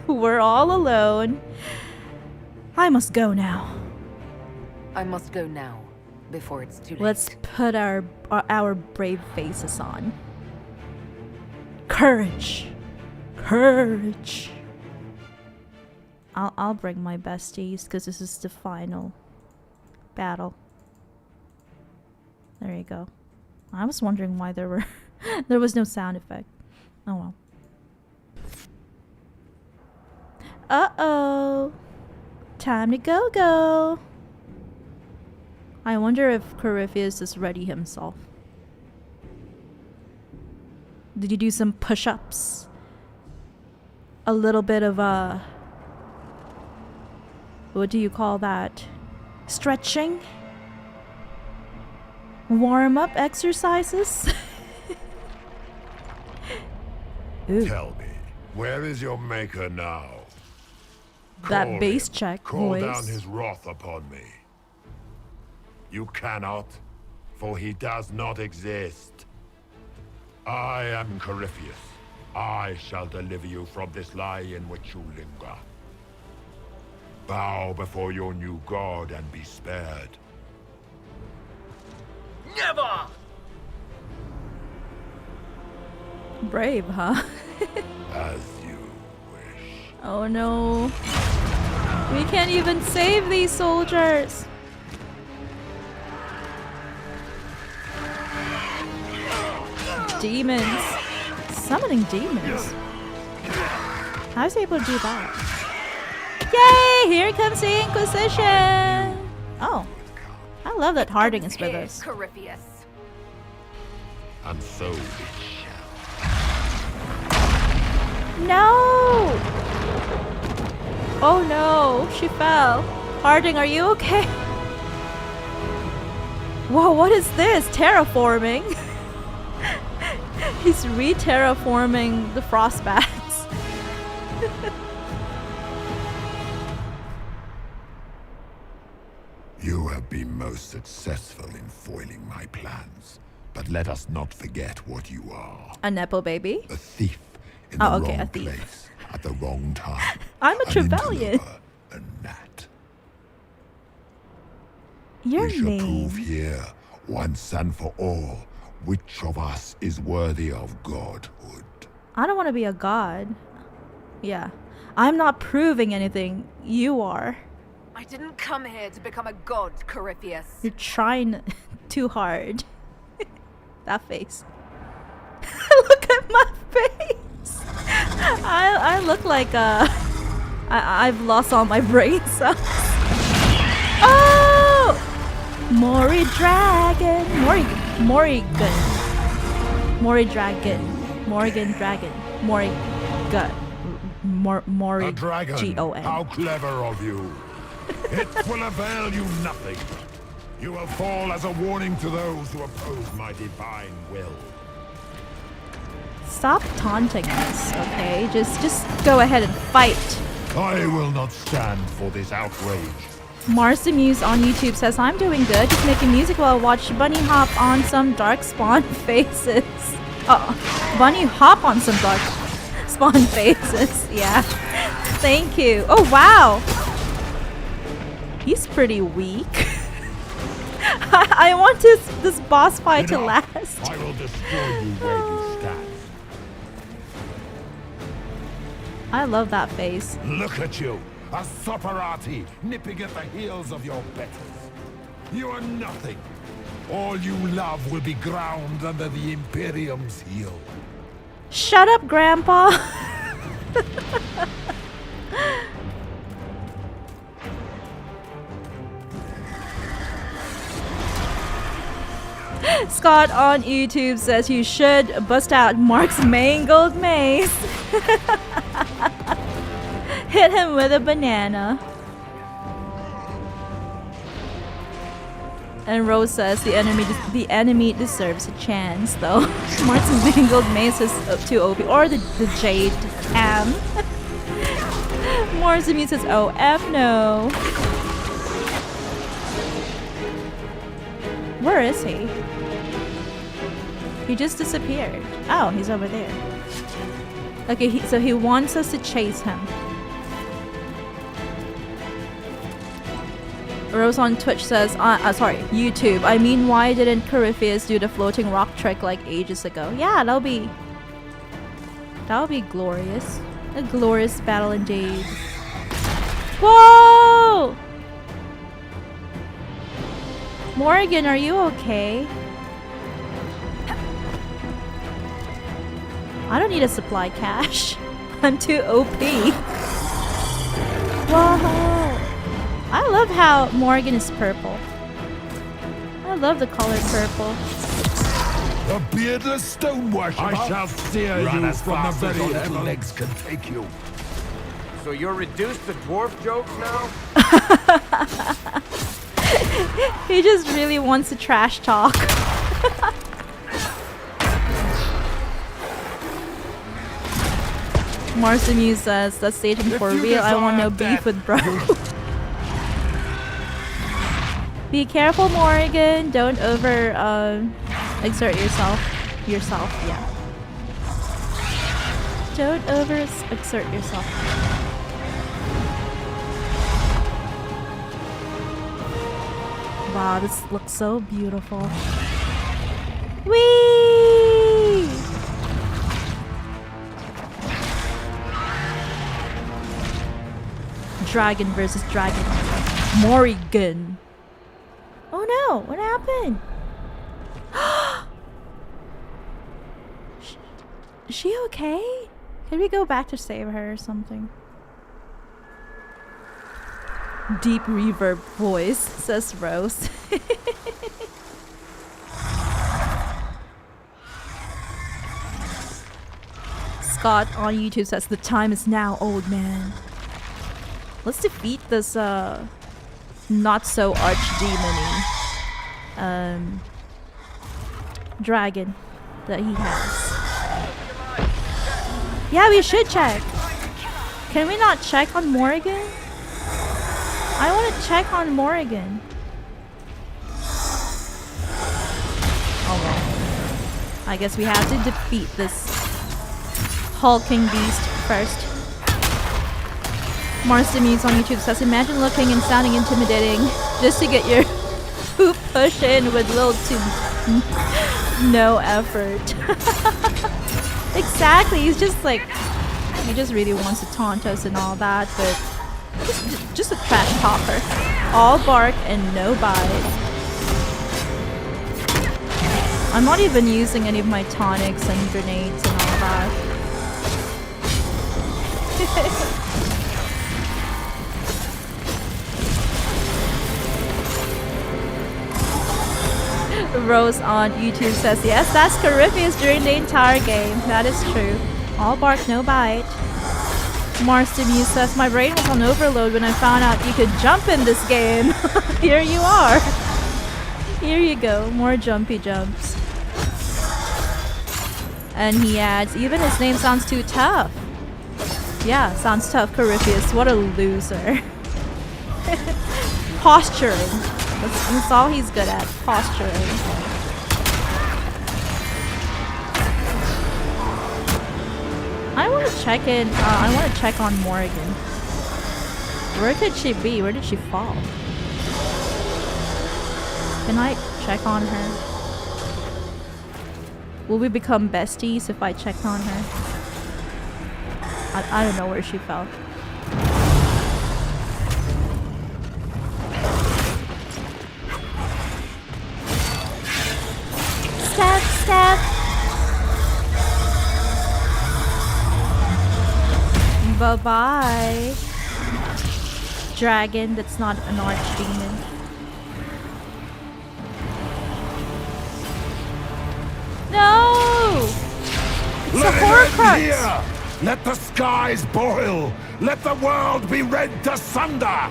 We're all alone. I must go now. I must go now, before it's too late. Let's put our brave faces on. Courage. Courage. I'll bring my besties because this is the final battle. There you go. I was wondering why there was no sound effect. Oh well. Uh-oh. Time to go. I wonder if Corypheus is ready himself. Did you do some push-ups? A little bit of what do you call that? Stretching? Warm-up exercises? Tell me, where is your maker now? That bass check Call voice. down his wrath upon me. You cannot, for he does not exist. I am Corypheus. I shall deliver you from this lie in which you linger. Bow before your new god and be spared. Never! Brave, huh? As you wish. Oh no. We can't even save these soldiers. Demons. Summoning demons. How is he able to do that? Yay! Here comes the Inquisition! Oh. I love that Harding is with us. Corypheus. And so it No! Oh no, she fell. Harding, are you okay? Whoa, what is this? Terraforming? He's re-terraforming the frostbats. You have been most successful in foiling my plans, but let us not forget what you are. A Nepo baby? A thief in the Oh, okay, wrong a thief. place at the wrong time. I'm a An Trevelyan. interloper, a gnat. Your We shall name. prove here, once and for all, which of us is worthy of godhood. I don't want to be a god. Yeah. I'm not proving anything. You are. I didn't come here to become a god, Corypheus. You're trying too hard. That face. Look at my face. I look like I've lost all my brain cells. Oh! Mori dragon. Morrigan. Mori dragon. Morgan dragon. Mori gut. Mori A dragon. G-O-N. How clever of you. It will avail you nothing. You will fall as a warning to those who oppose my divine will. Stop taunting us, okay? Just go ahead and fight. I will not stand for this outrage. Marcy Muse on YouTube says, I'm doing good, just making music while I watch Bunny Hop on some dark spawn faces. Bunny Hop on some dark spawn faces, yeah. Thank you. Oh, wow. He's pretty weak. I want this boss fight to last. I will destroy you where you stand. I love that face. Look at you, a Soparati nipping at the heels of your betters. You are nothing. All you love will be ground under the Imperium's heel. Shut up, Grandpa. Scott on YouTube says you should bust out Mark's mangled mace. Hit him with a banana. And Rose says the enemy deserves a chance, though. Martin's mingled mace is too OP, or the Jade Am. Morrison says, "Oh F no." Where is he? He just disappeared. Oh, he's over there. Okay, so he wants us to chase him. Rose on Twitch says, sorry, YouTube. I mean, why didn't Corypheus do the floating rock trick like ages ago? Yeah, that'll be glorious. A glorious battle indeed. Whoa! Morrigan, are you okay? I don't need a supply cache. I'm too OP. Whoa! I love how Morrigan is purple. I love the color purple. A beardless stone worshiper. I shall steer you as from the fast as very your level. legs can take you. So you're reduced to dwarf jokes now? He just really wants to trash talk. Marcimu says, "That's staging for real. I want no beef with bro." Be careful, Morrigan. Don't over exert yourself. Yeah. Don't over exert yourself. Wow, this looks so beautiful. Whee! Dragon versus dragon. Morrigan. Oh no, what happened? Is she okay? Can we go back to save her or something? Deep reverb voice, says Rose. Scott on YouTube says, "The time is now, old man." Let's defeat this not so archdemony dragon that he has. Yeah, we should check. Can we not check on Morrigan? I want to check on Morrigan. Oh well. I guess we have to defeat this hulking beast first. Marcimus on YouTube says, "Imagine looking and sounding intimidating just to get your poop push in with little to no effort." Exactly, he's just like, he just really wants to taunt us and all that, but just a trash talker. All bark and no bite. I'm not even using any of my tonics and grenades and all that. Rose on YouTube says, "Yes, that's Corypheus during the entire game." That is true. All bark, no bite. Marcimu says, "My brain was on overload when I found out you could jump in this game." Here you are. Here you go. More jumpy jumps. And he adds, "Even his name sounds too tough." Yeah, sounds tough, Corypheus. What a loser. Posturing. That's all he's good at. Posturing. I want to check in. I want to check on Morrigan. Where could she be? Where did she fall? Can I check on her? Will we become besties if I check on her? I don't know where she fell. Step, step. Bye-bye. Dragon that's not an archdemon. No! It's a Horcrux! Let the skies boil! Let the world be rent asunder!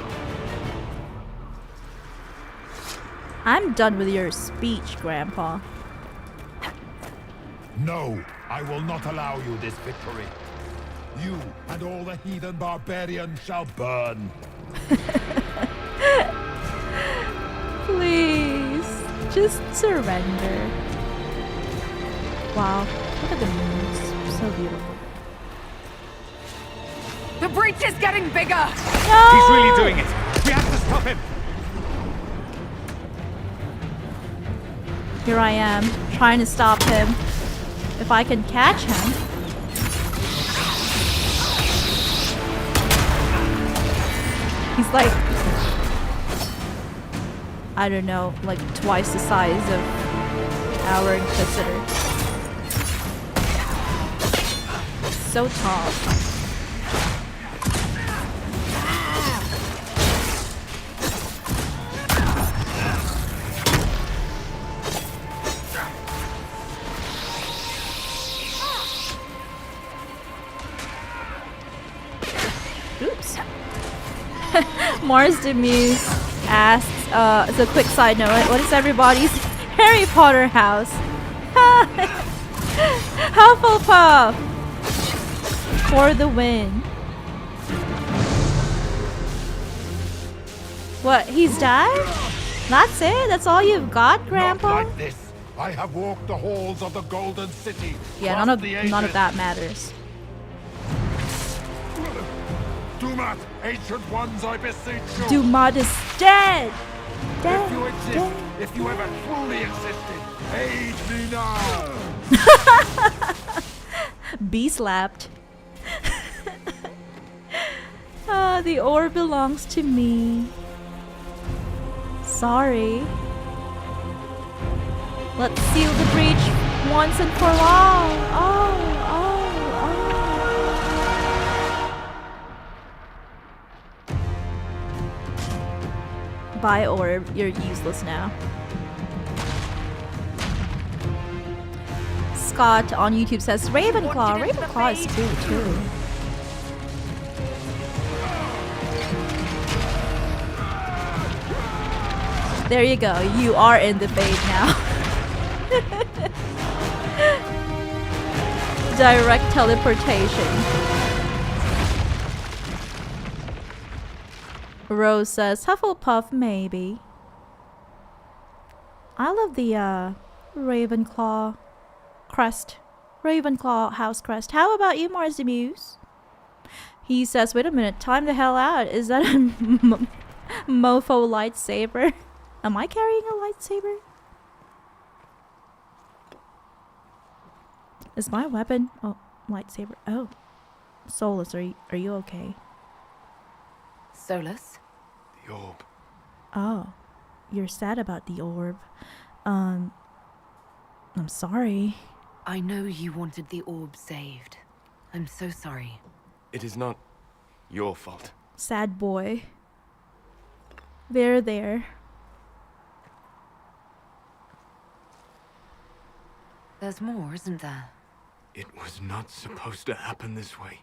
I'm done with your speech, Grandpa. No, I will not allow you this victory. You and all the heathen barbarians shall burn. Please, just surrender. Wow, look at the moons. So beautiful. The breach is getting bigger! No! He's really doing it! We have to stop him! Here I am, trying to stop him. If I can catch him. He's like, I don't know, like twice the size of our Inquisitor. So tall. Oops. Mars Demuse asks, as a quick side note, what is everybody's Harry Potter house? Hufflepuff! For the win. What, he's died? That's it? That's all you've got, Grandpa? Not like this. I have walked the halls of the Golden City. Yeah, none of that matters. Dumat, ancient ones, I beseech you. Dumat is dead! Dead, If you exist, dead. if you ever truly existed, aid me now! Be slapped. The orb belongs to me. Sorry. Let's seal the breach once and for all. Oh. Bye, orb. You're useless now. Scott on YouTube says Ravenclaw. Ravenclaw is cool too. There you go. You are in the fade now. Direct teleportation. Rose says Hufflepuff, maybe. I love the Ravenclaw crest. Ravenclaw house crest. How about you, Mars the Muse? He says, wait a minute, time the hell out. Is that a mofo lightsaber? Am I carrying a lightsaber? Is my weapon? Oh, lightsaber. Oh. Solus, are you okay? Solus? The orb. Oh. You're sad about the orb. I'm sorry. I know you wanted the orb saved. I'm so sorry. It is not your fault. Sad boy. There. There's more, isn't there? It was not supposed to happen this way.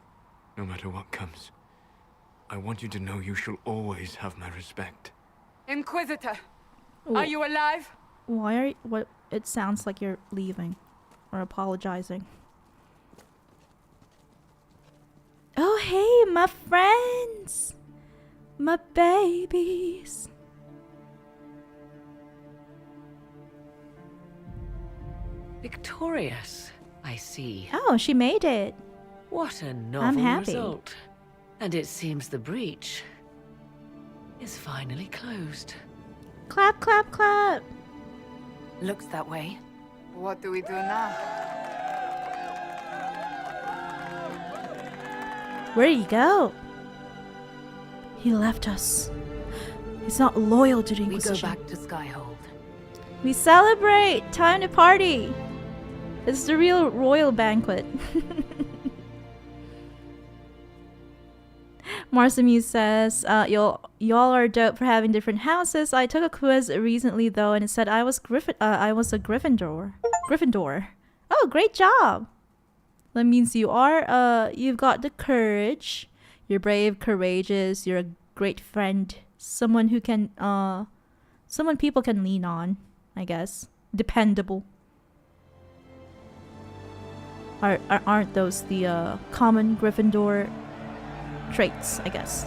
No matter what comes. I want you to know you shall always have my respect. Inquisitor, Ooh. are you alive? Why are you, what? It sounds like you're leaving or apologizing. Oh, hey, my friends, my babies. Victorious, I see. Oh, she made it. What a I'm novel happy. result. And it seems the breach is finally closed. Clap, clap, clap. Looks that way. What do we do now? Where did he go? He left us. He's not loyal to the We Inquisition. go back to Skyhold. We celebrate! Time to party! It's the real royal banquet. Marsamuse says, y'all are dope for having different houses. I took a quiz recently though, and it said I was a Gryffindor. Oh, great job! That means you are, you've got the courage. You're brave, courageous. You're a great friend. Someone who can, Someone people can lean on, I guess. Dependable. Aren't those the common Gryffindor traits, I guess?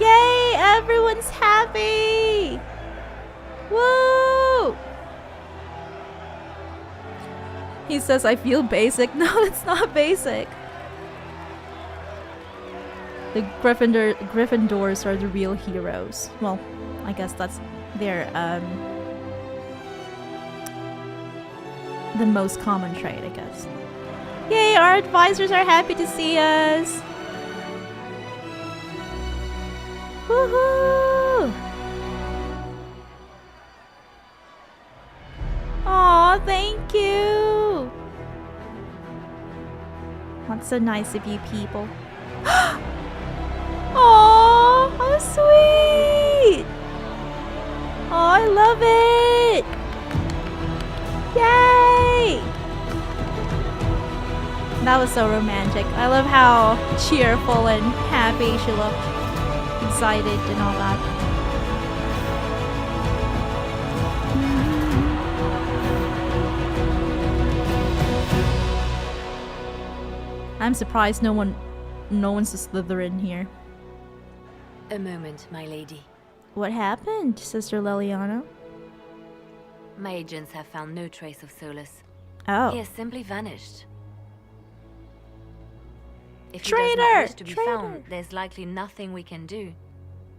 Yay! Everyone's happy! Woo! He says, I feel basic. No, it's not basic. The Gryffindors are the real heroes. Well, I guess that's their, the most common trait, I guess. Yay, our advisors are happy to see us! Woohoo! Aw, thank you! That's so nice of you people. Aw, how sweet! Oh, I love it! Yay! That was so romantic. I love how cheerful and happy she looked. Excited and all that. I'm surprised no one's a Slytherin here. A moment, my lady. What happened, Sister Liliana? My agents have found no trace of Solus. Oh. He has simply vanished. If he Traitor! does not wish to be found, there's likely nothing we can do.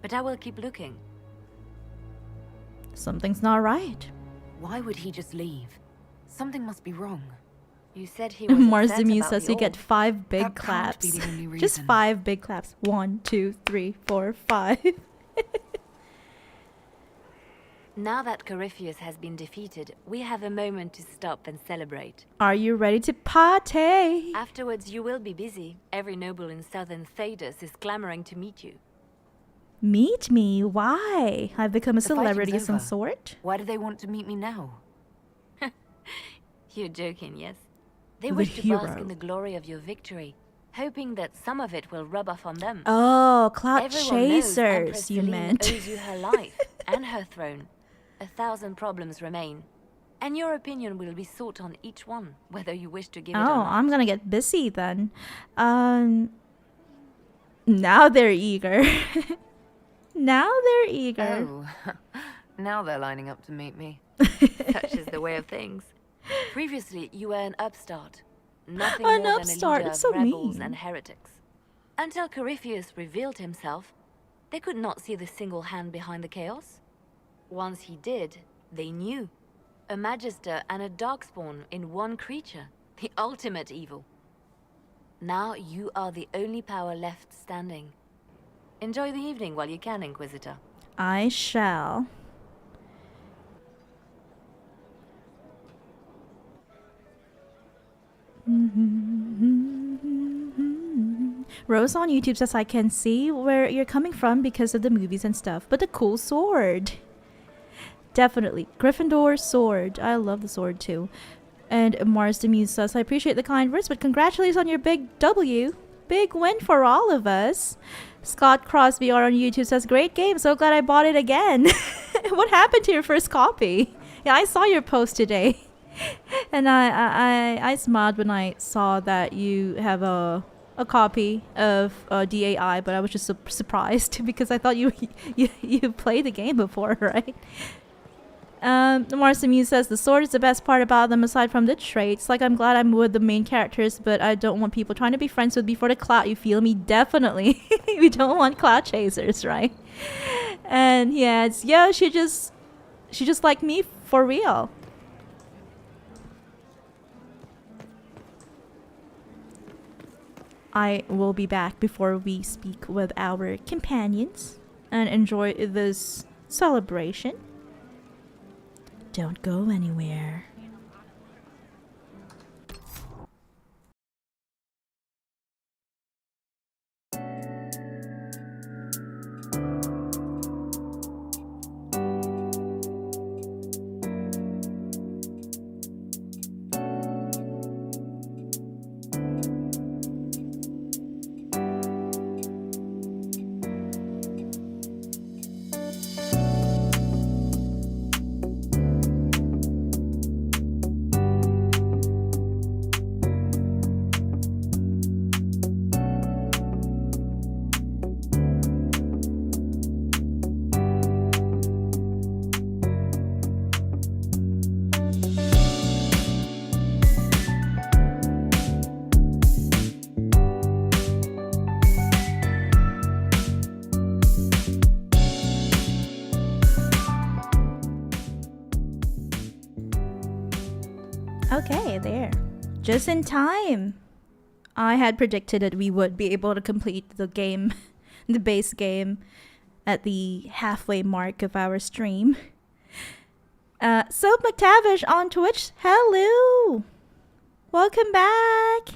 But I will keep looking. Something's not right. Why would he just leave? Something must be wrong. You said he was Marzimir says we get 5 big claps. Just 5 big claps. 1, 2, 3, 4, 5. Now that Corypheus has been defeated, we have a moment to stop and celebrate. Are you ready to party? Afterwards, you will be busy. Every noble in southern Thedas is clamoring to meet you. Meet me? Why? I've become a celebrity of some sort? Why do they want to meet me now? You're joking, yes? They The wish to hero. bask in the glory of your victory, hoping that some of it will rub off on them. Oh, clout Everyone knows Empress chasers, you Celine meant. owes you her life and her throne. 1,000 problems remain, and your opinion will be sought on each one, whether you wish to give it or Oh, not. I'm gonna get busy then. Now they're eager. Now they're eager. Oh, now they're lining up to meet me. Such is the way of things. Previously, you were an upstart. Nothing An more upstart, than a leader it's of so rebels mean. and heretics. Until Corypheus revealed himself, they could not see the single hand behind the chaos. Once he did, they knew. A Magister and a Darkspawn in one creature. The ultimate evil. Now you are the only power left standing. Enjoy the evening while you can, Inquisitor. I shall. Rose on YouTube says I can see where you're coming from because of the movies and stuff, but a cool sword. Definitely. Gryffindor sword. I love the sword too. And Mars Demuse says, I appreciate the kind words, but congratulations on your big W. Big win for all of us. Scott Crosby on YouTube says, great game. So glad I bought it again. What happened to your first copy? Yeah, I saw your post today. And I smiled when I saw that you have a copy of DAI, but I was just surprised because I thought you played the game before, right? Marcia Muse says the sword is the best part about them aside from the traits. Like, I'm glad I'm with the main characters, but I don't want people trying to be friends with me for the clout. You feel me? Definitely. We don't want clout chasers, right? And yeah, she just like me for real. I will be back before we speak with our companions and enjoy this celebration. Don't go anywhere. Okay, there. Just in time. I had predicted that we would be able to complete the game, the base game, at the halfway mark of our stream. Soap McTavish on Twitch, hello! Welcome back!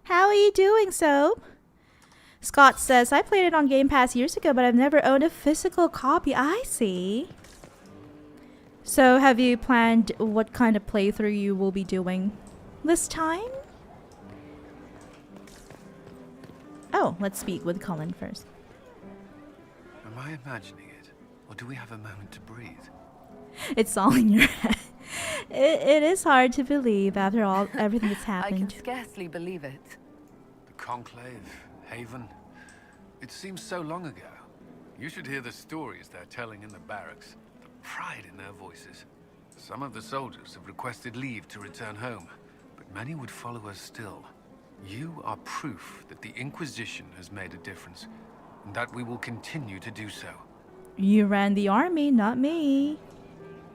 How are you doing, Soap? Scott says, I played it on Game Pass years ago, but I've never owned a physical copy. I see. So have you planned what kind of playthrough you will be doing this time? Oh, let's speak with Colin first. Am I imagining it? Or do we have a moment to breathe? It's all in your head. It is hard to believe after all everything that's happened. I can scarcely believe it. The Conclave, Haven. It seems so long ago. You should hear the stories they're telling in the barracks. The pride in their voices. Some of the soldiers have requested leave to return home, but many would follow us still. You are proof that the Inquisition has made a difference, and that we will continue to do so. You ran the army, not me.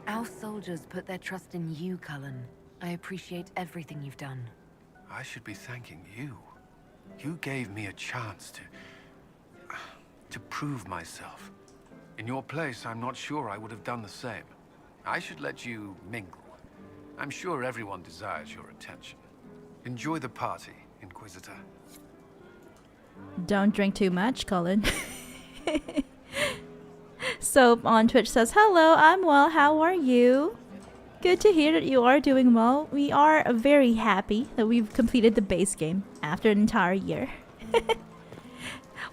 Our soldiers put their trust in you, Cullen. I appreciate everything you've done. I should be thanking you. You gave me a chance to prove myself. In your place, I'm not sure I would have done the same. I should let you mingle. I'm sure everyone desires your attention. Enjoy the party, Inquisitor. Don't drink too much, Colin. Soap on Twitch says, hello, I'm well, how are you? Good to hear that you are doing well. We are very happy that we've completed the base game after an entire year.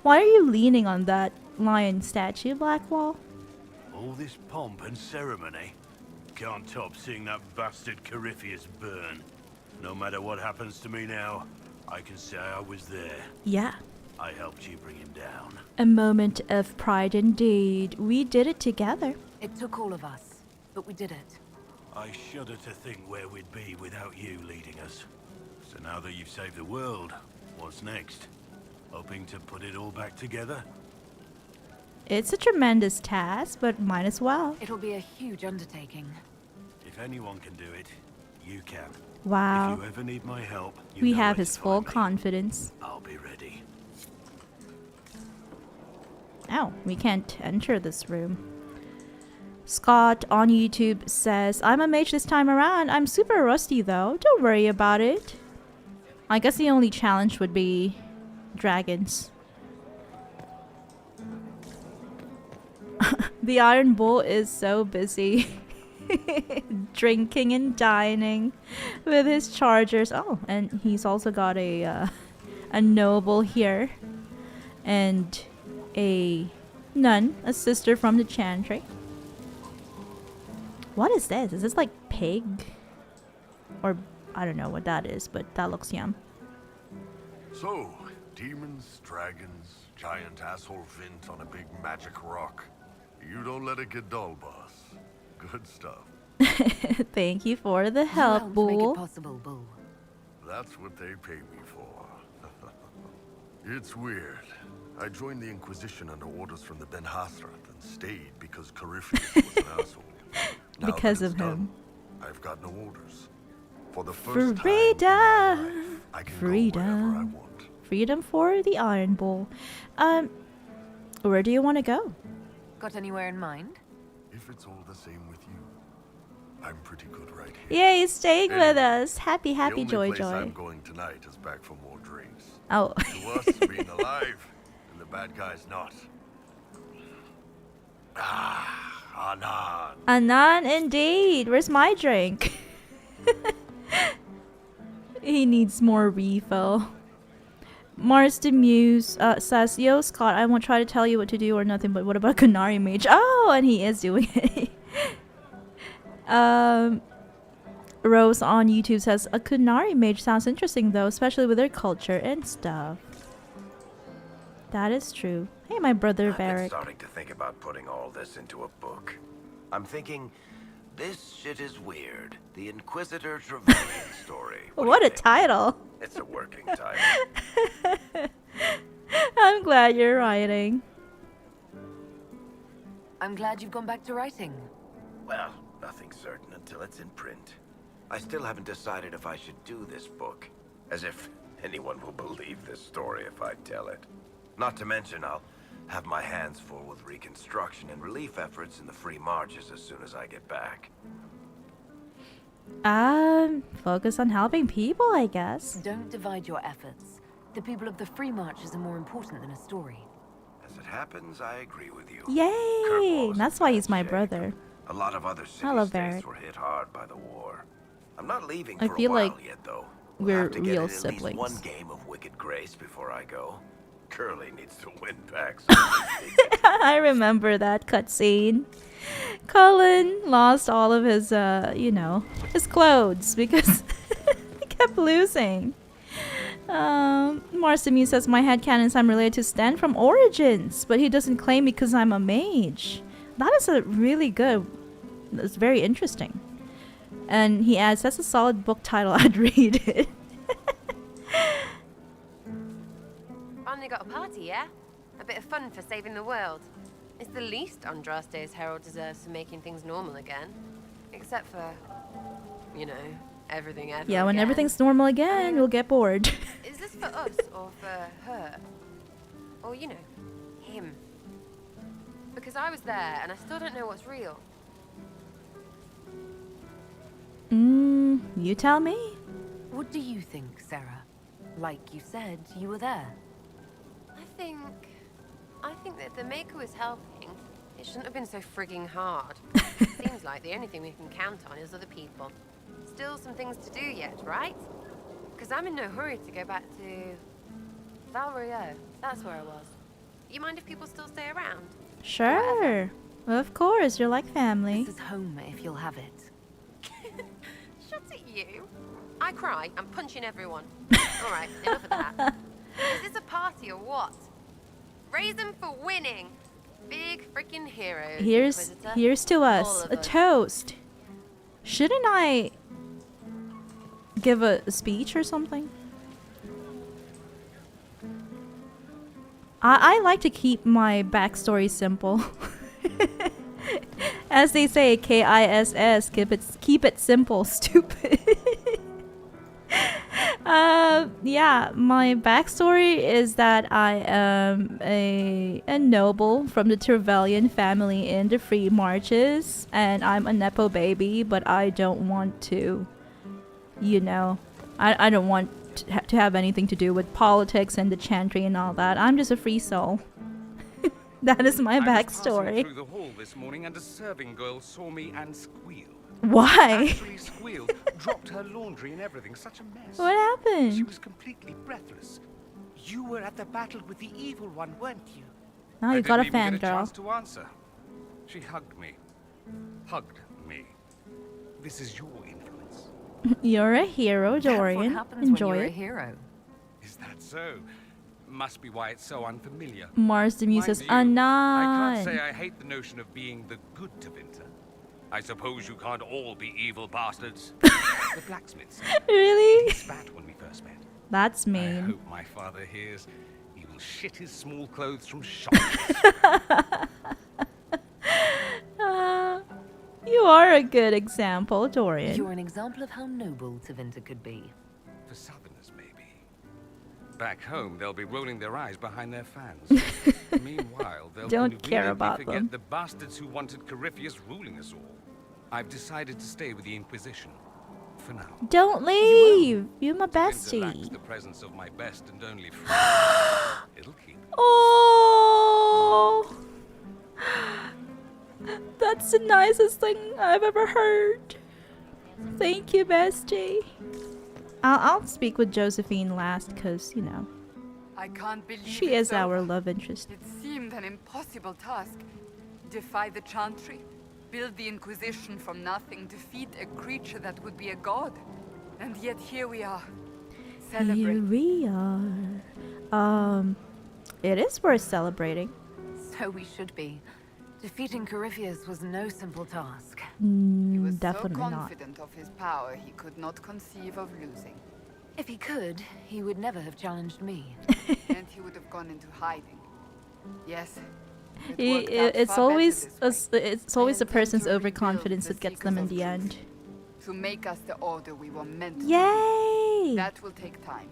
Why are you leaning on that lion statue, Blackwall? All this pomp and ceremony. Can't top seeing that bastard Corypheus burn. No matter what happens to me now, I can say I was there. Yeah. I helped you bring him down. A moment of pride indeed. We did it together. It took all of us, but we did it. I shudder to think where we'd be without you leading us. So now that you've saved the world, what's next? Hoping to put it all back together? It's a tremendous task, but might as well. It'll be a huge undertaking. If anyone can do it, you can. Wow. If you ever need my help, We have his full confidence. I'll be ready. Oh, we can't enter this room. Scott on YouTube says, I'm a mage this time around. I'm super rusty though. Don't worry about it. I guess the only challenge would be dragons. The Iron Bull is so busy drinking and dining with his chargers. Oh, and he's also got a noble here and a nun, a sister from the chantry. What is this? Is this like pig? Or I don't know what that is, but that looks yum. So, demons, dragons, giant asshole Vint on a big magic rock. You don't let it get dull, boss. Good stuff. Thank you for the help, Bull. Make it possible, Bull. That's what they pay me for. It's weird. I joined the Inquisition under orders from the Ben Hasrat and stayed because Corypheus was an asshole. Now Because that of it's done, him. I've got no orders. For the first Freedom! time in my life, I can go wherever I Freedom. want. Freedom for the Iron Bull. Where do you want to go? Got anywhere in mind? If it's all the same with you, I'm pretty good right here. Yay, staying with us. Happy, The happy, only joy, place joy. I'm going tonight is back for more drinks. Oh. To us, being alive, and the bad guys not. Ah, Anan. Anan, indeed. Where's my drink? He needs more refill. Mars the Muse says, Yo, Scott, I won't try to tell you what to do or nothing, but what about Canary Mage? Oh, and he is doing it. Rose on YouTube says, a Canary Mage sounds interesting, though, especially with their culture and stuff. That is true. Hey, my brother, I've been Varric. starting to think about putting all this into a book. I'm thinking, this shit is weird. The Inquisitor Trevelyan story. What a title. It's a working title. I'm glad you're writing. I'm glad you've gone back to writing. Well, nothing's certain until it's in print. I still haven't decided if I should do this book. As if anyone will believe this story if I tell it. Not to mention, I'll have my hands full with reconstruction and relief efforts in the Free Marches as soon as I get back. Focus on helping people, I guess. Don't divide your efforts. The people of the Free Marches are more important than a story. As it happens, I agree with you. Yay! That's why he's my brother. A lot of other I love city-states Varric. were hit hard by the war. I'm not leaving I for feel a while like yet, though. we're Have to get real in at least siblings. one game of Wicked Grace before I go. Curly needs to win back. I remember that cutscene. Cullen lost all of his, his clothes because he kept losing. Marcimu says, my headcanons I'm related to Stan from Origins, but he doesn't claim me because I'm a mage. That is a really good, it's very interesting. And he adds, that's a solid book title, I'd read it. Finally got a party, yeah? A bit of fun for saving the world. It's the least Andraste's Herald deserves for making things normal again. Except for, you know, everything ever Yeah, when again. everything's normal again, you'll get bored. Is this for us or for her? Or, you know, him? Because I was there and I still don't know what's real. You tell me. What do you think, Sarah? Like you said, you were there. I think that the Maker was helping. It shouldn't have been so frigging hard. Seems like the only thing we can count on is other people. Still some things to do yet, right? Because I'm in no hurry to go back to Valrio. That's where I was. You mind if people still stay around? Sure. Of course, you're like family. This is home if you'll have it. Shut at you. I cry. I'm punching everyone. All right, enough of that. Is this a party or what? Raise them for winning. Big freaking heroes. Here's to us. A toast. Shouldn't I give a speech or something? I like to keep my backstory simple. As they say, KISS, keep it simple, stupid. Yeah, my backstory is that I am a noble from the Trevelyan family in the Free Marches, and I'm a Nepo baby, but I don't want to, I don't want to have anything to do with politics and the chantry and all that. I'm just a free soul. That is my backstory. I was passing through the hall this morning and a serving girl saw me and squealed. Why? Actually squealed, dropped her laundry and everything. Such a mess. What happened? She was completely breathless. You were at the battle with the evil one, weren't you? Now you got a fan, I didn't even get a girl. chance to answer. She hugged me. Hugged me. This is your influence. You're a hero, Dorian. That's what happens Enjoy when you're it. a hero. Is that so? Must be why it's so unfamiliar. Mars the Muse says, Mind you, I Anan. can't say I hate the notion of being the good Tevinter. I suppose you can't all be evil bastards. The blacksmith said. Really? He spat when we first met. That's I mean. hope my father hears. He will shit his small clothes from shock. You are a good example, Dorian. You're an example of how noble Tevinter could be. For Southerners, maybe. Back home, they'll be rolling their eyes behind their fans. Meanwhile, they'll Don't care conveniently about forget them. the bastards who wanted Corypheus ruling us all. I've decided to stay with the Inquisition. For now. Don't leave. You're my Tevinter lacks bestie. the presence of my best and only friend. It'll keep. Oh, that's the nicest thing I've ever heard. Thank you, bestie. I'll speak with Josephine last, cause I can't believe she it's is our over. love interest. It seemed an impossible task. Defy the Chantry, build the Inquisition from nothing, defeat a creature that would be a god. And yet here we are. Here Celebrate. we are. It is worth celebrating. So we should be. Defeating Corypheus was no simple task. He was Definitely so not. confident of his power, he could not conceive of losing. If he could, he would never have challenged me. And he would have gone into hiding. Yes. It's always the person's overconfidence that gets them in the end. To make us the order we were meant to Yay! be. That will take time.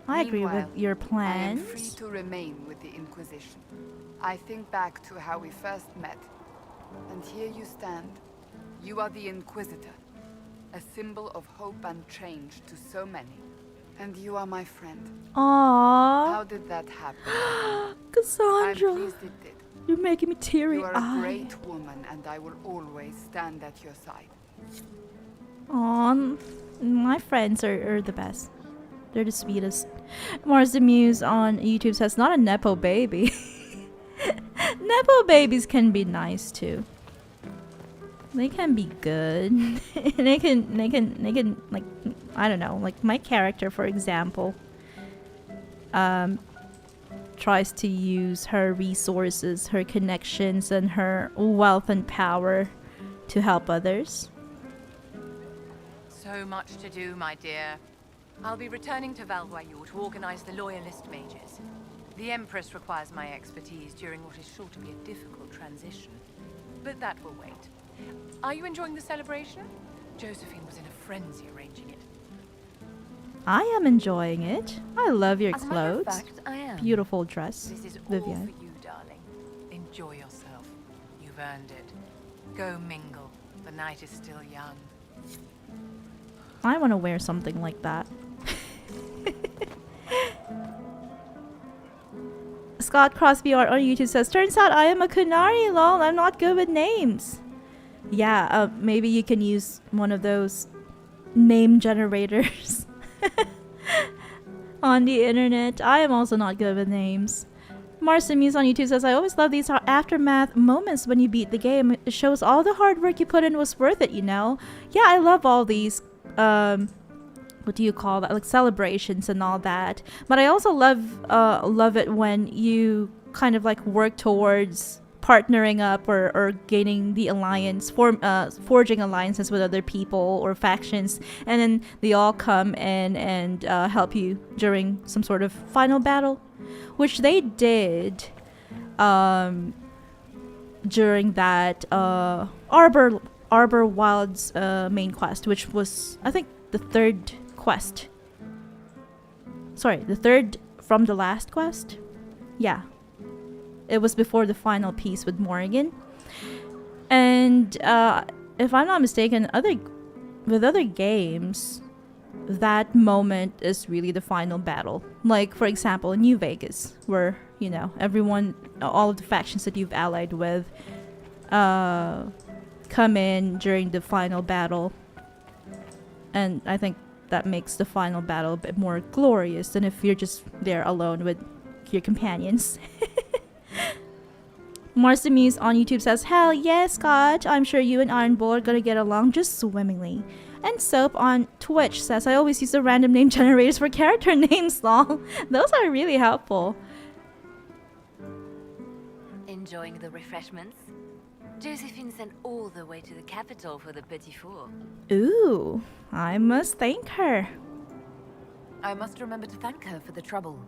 I agree with Meanwhile, your I am free plans. to remain with the Inquisition. I think back to how we first met. And here you stand. You are the Inquisitor. A symbol of hope and change to so many. And you are my friend. Aww. How did that happen? Cassandra. I'm pleased it did. You're making me teary. You are a great woman, and I will always stand at your side. Aw, my friends are the best. They're the sweetest. Mars the Muse on YouTube says, not a Nepo baby. Nepo babies can be nice too. They can be good. they can like, I don't know, like my character for example tries to use her resources, her connections, and her wealth and power to help others. So much to do, my dear. I'll be returning to Valvoyou to organize the Loyalist mages. The Empress requires my expertise during what is sure to be a difficult transition. But that will wait. Are you enjoying the celebration? Josephine was in a frenzy arranging it. I am enjoying it. I love your As a matter of clothes. fact, I am. Beautiful dress, This is all Vivian. for you, darling. Enjoy yourself. You've earned it. Go mingle. The night is still young. I want to wear something like that. Scott Crosby art on YouTube says, turns out I am a Kunari, lol. I'm not good with names. Yeah, maybe you can use one of those name generators on the internet. I am also not good with names. Marcy Muse on YouTube says, I always love these aftermath moments when you beat the game. It shows all the hard work you put in was worth it, you know? Yeah, I love all these, what do you call that? Like celebrations and all that. But I also love it when you kind of like work towards partnering up or gaining the alliance, forging alliances with other people or factions, and then they all come in and help you during some sort of final battle, which they did during that Arbor Wilds main quest, which was, I think, the third quest. Sorry, the third from the last quest? Yeah. It was before the final piece with Morrigan. And if I'm not mistaken, with other games, that moment is really the final battle. Like, for example, in New Vegas, where, you know, everyone, all of the factions that you've allied with come in during the final battle. And I think that makes the final battle a bit more glorious than if you're just there alone with your companions. Marcy Muse on YouTube says, hell yes, Scott. I'm sure you and Iron Bull are gonna get along just swimmingly. And Soap on Twitch says, I always use the random name generators for character names, lol. Those are really helpful. Enjoying the refreshments? Josephine sent all the way to the capital for the petit four. Ooh, I must thank her. I must remember to thank her for the trouble.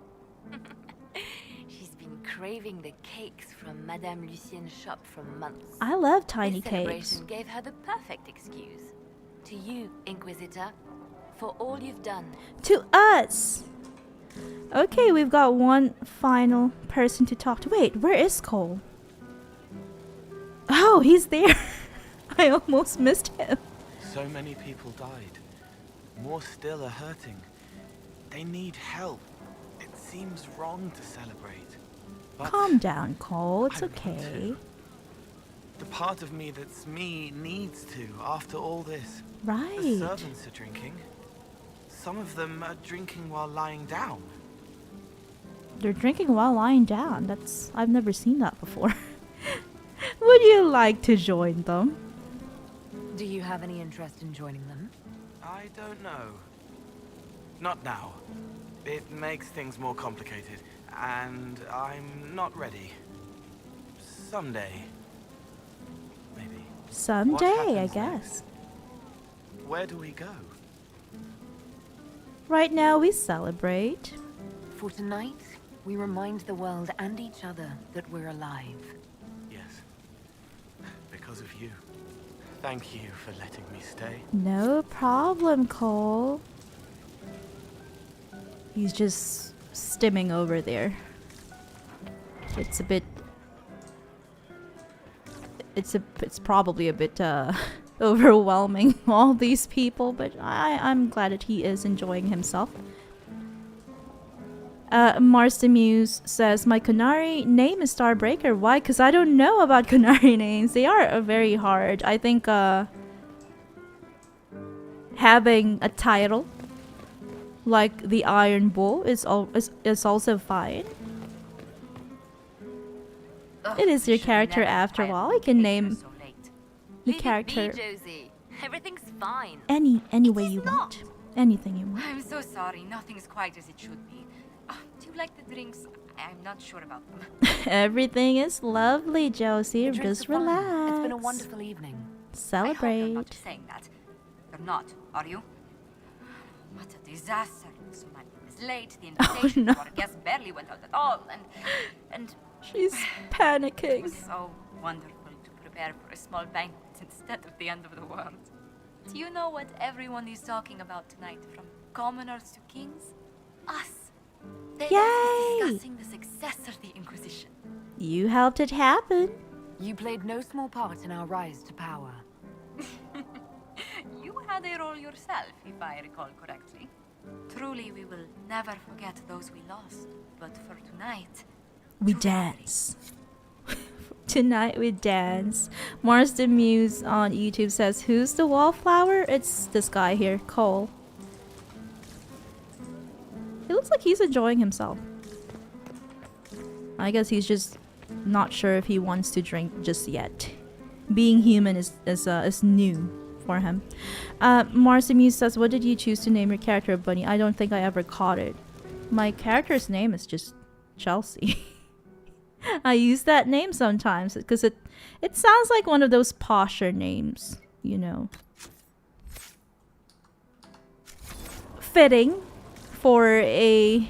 She's been craving the cakes from Madame Lucien's shop for months. I love tiny this cakes. celebration gave her the perfect excuse. To you, Inquisitor, for all you've done. To us! Okay, we've got one final person to talk to. Wait, where is Cole? Oh, he's there. I almost missed him. So many people died. More still are hurting. They need help. It seems wrong to celebrate. But calm down, Cole. It's I want okay. to. The part of me that's me needs to, after all this. Right. The servants are drinking. Some of them are drinking while lying down. They're drinking while lying down. I've never seen that before. Would you like to join them? Do you have any interest in joining them? I don't know. Not now. It makes things more complicated, and I'm not ready. Someday. Maybe. Someday, I guess. Where do we go? Right now, we celebrate. For tonight, we remind the world and each other that we're alive. Yes. Because of you. Thank you for letting me stay. No problem, Cole. He's just stimming over there. It's a bit... It's probably a bit overwhelming, all these people, but I'm glad that he is enjoying himself. Mars the Muse says, my Kunari name is Starbreaker. Why? Because I don't know about Kunari names. They are very hard. I think having a title like the Iron Bull is also fine. It is your character after all. You can name the character Josie. Everything's fine. any way you want. Anything you want. I'm so sorry. Nothing's quite as it should be. Do you like the drinks? I'm not sure about them. Everything is lovely, Josie. Just relax. It's been a wonderful evening. Celebrate. I hope you're not saying that. You're not, are you? What a disaster. So many was late. The invitation to our guests barely went out at all. And she's panicking. It was so wonderful to prepare for a small banquet instead of the end of the world. Do you know what everyone is talking about tonight, from commoners to kings? Us. They're discussing the success of the Inquisition. You helped it happen. You played no small part in our rise to power. You had a role yourself, if I recall correctly. Truly, we will never forget those we lost. But for tonight... We dance. Tonight we dance. Mars the Muse on YouTube says, who's the wallflower? It's this guy here, Cole. It looks like he's enjoying himself. I guess he's just not sure if he wants to drink just yet. Being human is new for him. Mars the Muse says, what did you choose to name your character, Bunny? I don't think I ever caught it. My character's name is just Chelsea. I use that name sometimes because it sounds like one of those posher names, you know. Fitting for a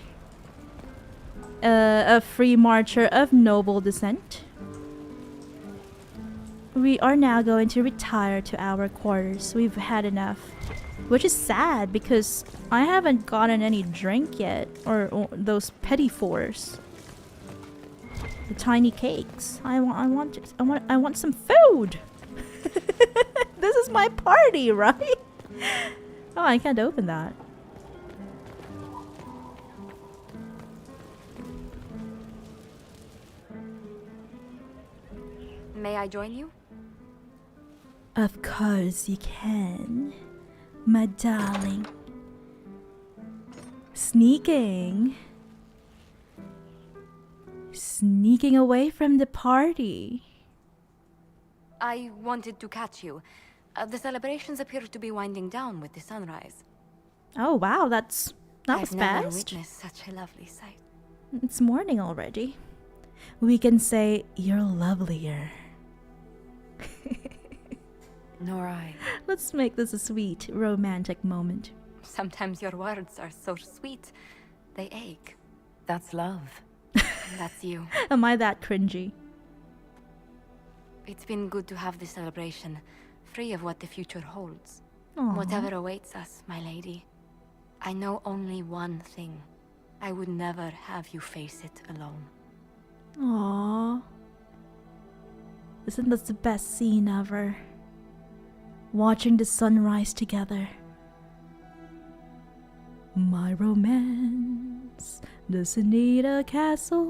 free marcher of noble descent. We are now going to retire to our quarters. We've had enough. Which is sad because I haven't gotten any drink yet, or those petit fours. The tiny cakes. I want some food. This is my party, right? Oh, I can't open that. May I join you? Of course you can, my darling. Sneaking away from the party. I wanted to catch you. The celebrations appear to be winding down with the sunrise. Oh wow, that was I've never fast. witnessed such a lovely sight. It's morning already. We can say you're lovelier. Nor I. Let's make this a sweet, romantic moment. Sometimes your words are so sweet, they ache. That's love. And that's you. Am I that cringy? It's been good to have this celebration, free of what the future holds. Aww. Whatever awaits us, my lady. I know only one thing. I would never have you face it alone. Aww. Isn't this the best scene ever? Watching the sunrise together. My romance doesn't need a castle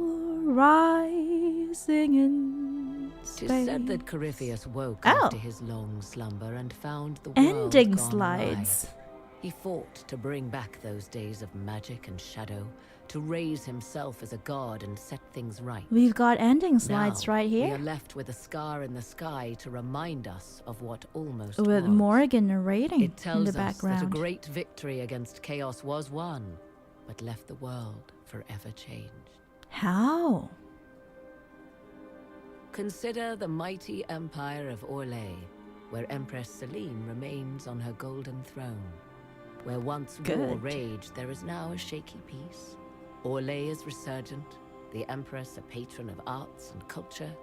rising in space. 'Tis said that Corypheus woke after his long slumber and found the world Ending gone slides. awry. He fought to bring back those days of magic and shadow, to raise himself as a god and set things right. We've got ending slides Now, right we here. are left with a scar in the sky to remind us of what almost With was. Morgan narrating It tells in the us that a background. great victory against chaos was won, but left the world forever changed. How? Consider the mighty empire of Orlais, where Empress Celine remains on her golden throne. Where once war Good. raged, there is now a shaky peace. Orlais is resurgent, the Empress a patron of arts and culture.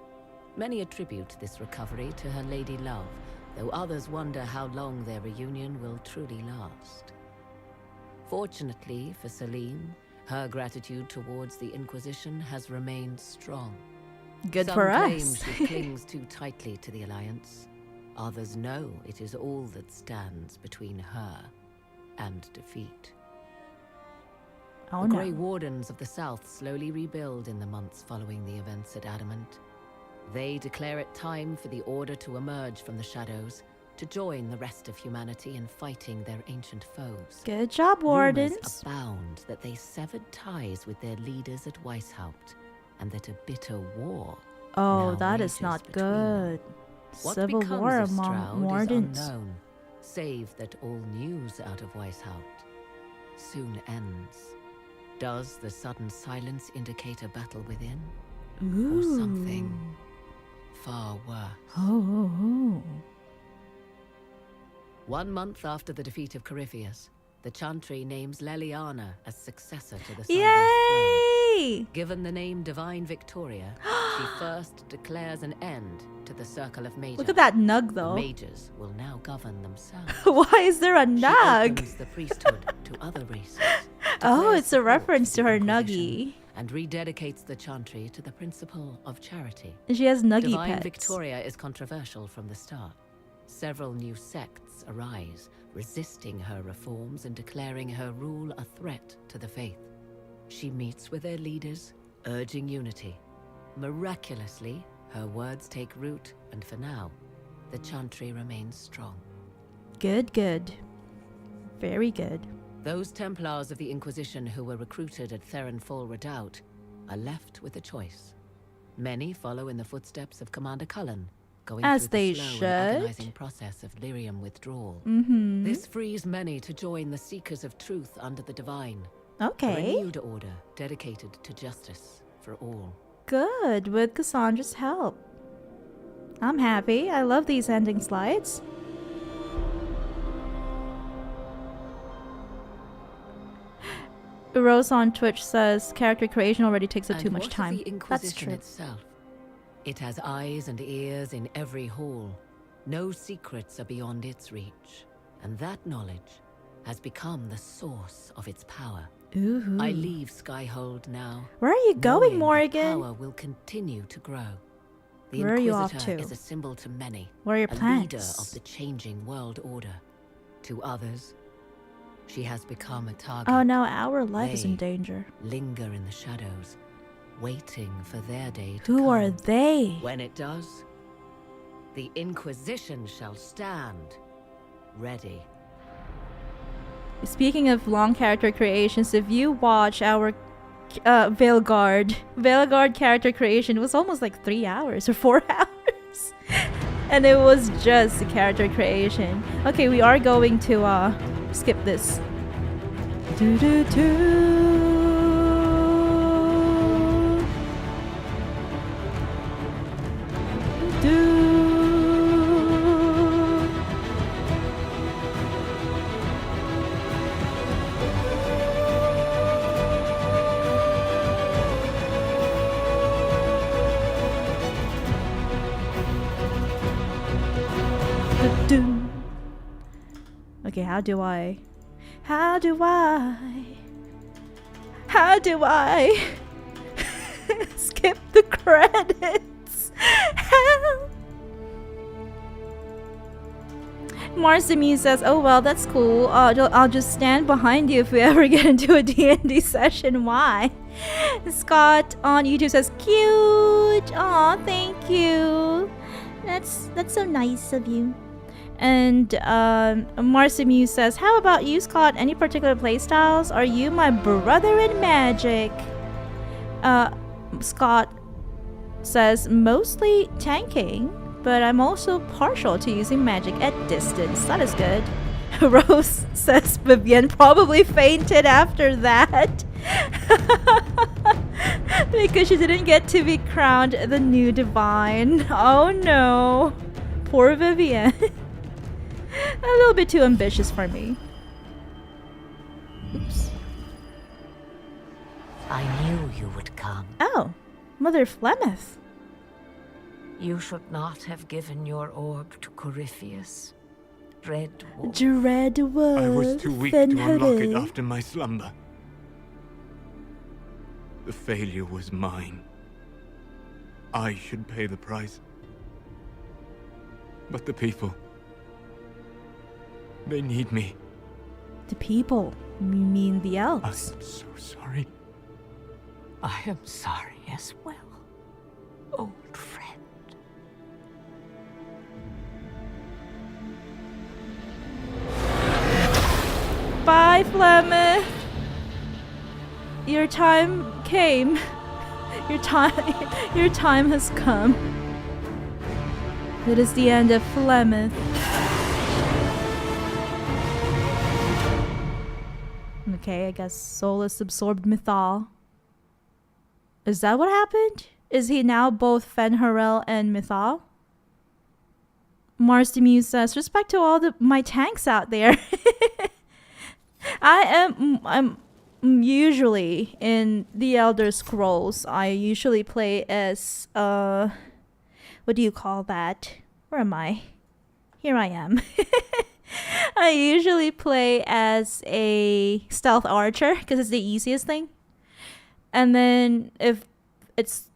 Many attribute this recovery to her lady love, though others wonder how long their reunion will truly last. Fortunately for Celine, her gratitude towards the Inquisition has remained strong. Good Some for claim us. she clings too tightly to the Alliance. Others know it is all that stands between her and defeat. Oh The no. Grey Wardens of the South slowly rebuild in the months following the events at Adamant. They declare it time for the Order to emerge from the shadows, to join the rest of humanity in fighting their ancient foes. Good job, Wardens. Rumors abound that they severed ties with their leaders at Weishaupt, and that a bitter war Oh, now that rages is not between them. good. What Civil becomes War of among Stroud Wardens. is unknown, save that all news out of Weishaupt soon ends. Does the sudden silence indicate a battle within? Or something far worse? Oh. 1 month after the defeat of Corypheus, the Chantry names Leliana as successor to the Cyber's throne. Given the name Divine Victoria, she first declares an end to the Circle of Mages. Look at that nug, though. The mages will now govern themselves. Why is there a She nug? opens the priesthood to other races. Oh, declares it's a support reference for to the her Inquisition, nuggie. and rededicates the Chantry to the principle of charity. She has nuggie Divine pets. Victoria is controversial from the start. Several new sects arise, resisting her reforms and declaring her rule a threat to the faith. She meets with their leaders, urging unity. Miraculously, her words take root, and for now, the Chantry remains strong. Good, good. Very good. Those Templars of the Inquisition who were recruited at Therenfall Redoubt are left with a choice. Many follow in the footsteps of Commander Cullen, going As through they the slow should. and agonizing process of lyrium withdrawal. Mhm. This frees many to join the Seekers of Truth under the Divine. Okay. A renewed order dedicated to justice for all. Good, with Cassandra's help. I'm happy. I love these ending slides. Rose on Twitch says character creation already takes up And too much what of time. the That's Inquisition true. itself? It has eyes and ears in every hall. No secrets are beyond its reach. And that knowledge has become the source of its power. Ooh. I leave Skyhold now. Where are you going, knowing that Morrigan? Power will continue to grow. The Where are you off Inquisitor to? is a symbol to many. What are your a plans? leader of the changing world order. To others, she has become a target. Oh no, our life is in They danger. linger in the shadows, waiting for their day to Who come. are they? When it does, the Inquisition shall stand ready. Speaking of long character creations, if you watch our Veilguard character creation, it was almost like 3 hours or 4 hours. And it was just a character creation. Okay, we are going to skip this. Do do do. Do. Du-dum. Okay, how do I skip the credits? Help! Marsimi says, "Oh well, that's cool. I'll just stand behind you if we ever get into a D&D session." Why? Scott on YouTube says, "Cute. Aw, thank you. That's so nice of you." And Marsimu says, "How about you, Scott? Any particular playstyles? Are you my brother in magic?" Scott says, "Mostly tanking, but I'm also partial to using magic at distance." That is good. Rose says, "Vivienne probably fainted after that." Because she didn't get to be crowned the new divine. Oh no. Poor Vivienne. A little bit too ambitious for me. Oops. I knew you would come. Oh, Mother Flemeth. You should not have given your orb to Corypheus. Dread Wolf. Dread Wolf. I was too weak to unlock it after my slumber. The failure was mine. I should pay the price. But the people... they need me. The people? You mean the elves? I'm so sorry. I am sorry as well, old friend. Bye, Flemeth. Your time came. Your time has come. It is the end of Flemeth. Okay, I guess Solus absorbed Mythal. Is that what happened? Is he now both Fen'Harel and Mythal? Mars Demuse says, respect to all my tanks out there. I'm usually in the Elder Scrolls. I usually play as what do you call that? Where am I? Here I am. I usually play as a stealth archer because it's the easiest thing. And then if it's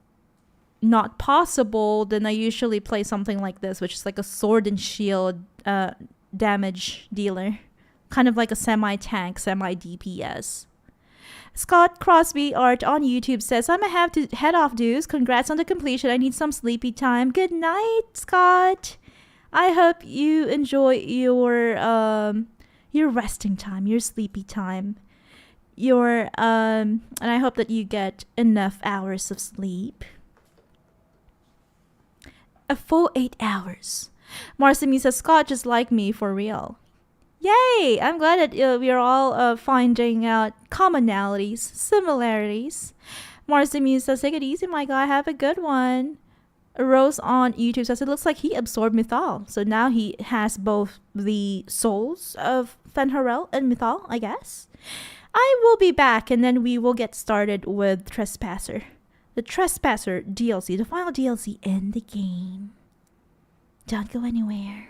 not possible, then I usually play something like this, which is like a sword and shield damage dealer. Kind of like a semi-tank, semi-DPS. Scott Crosby Art on YouTube says, I'm gonna have to head off, dudes. Congrats on the completion. I need some sleepy time. Good night, Scott. I hope you enjoy your resting time, your sleepy time. And I hope that you get enough hours of sleep. A full 8 hours. Marcemi says, Scott just like me for real. Yay! I'm glad that we are all finding out commonalities, similarities. Marcemi says, take it easy, my guy. Have a good one. Rose on YouTube says, it looks like he absorbed Mythal. So now he has both the souls of Fen'Harel and Mythal, I guess. I will be back and then we will get started with Trespasser. The Trespasser DLC, the final DLC in the game. Don't go anywhere.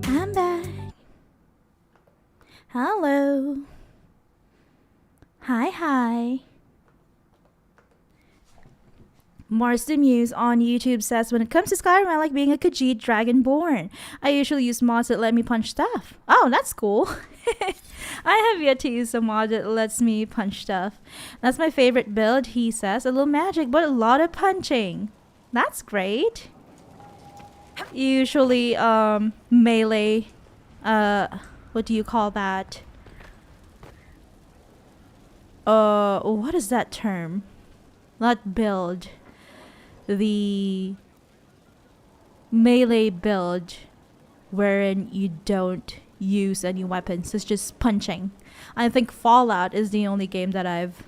I'm back. Hello. Hi. Mars the Muse on YouTube says, when it comes to Skyrim, I like being a Khajiit Dragonborn. I usually use mods that let me punch stuff. Oh, that's cool. I have yet to use a mod that lets me punch stuff. That's my favorite build, he says. A little magic, but a lot of punching. That's great. Usually, melee, what do you call that? What is that term? Not build. The melee build wherein you don't use any weapons. It's just punching. I think Fallout is the only game that I've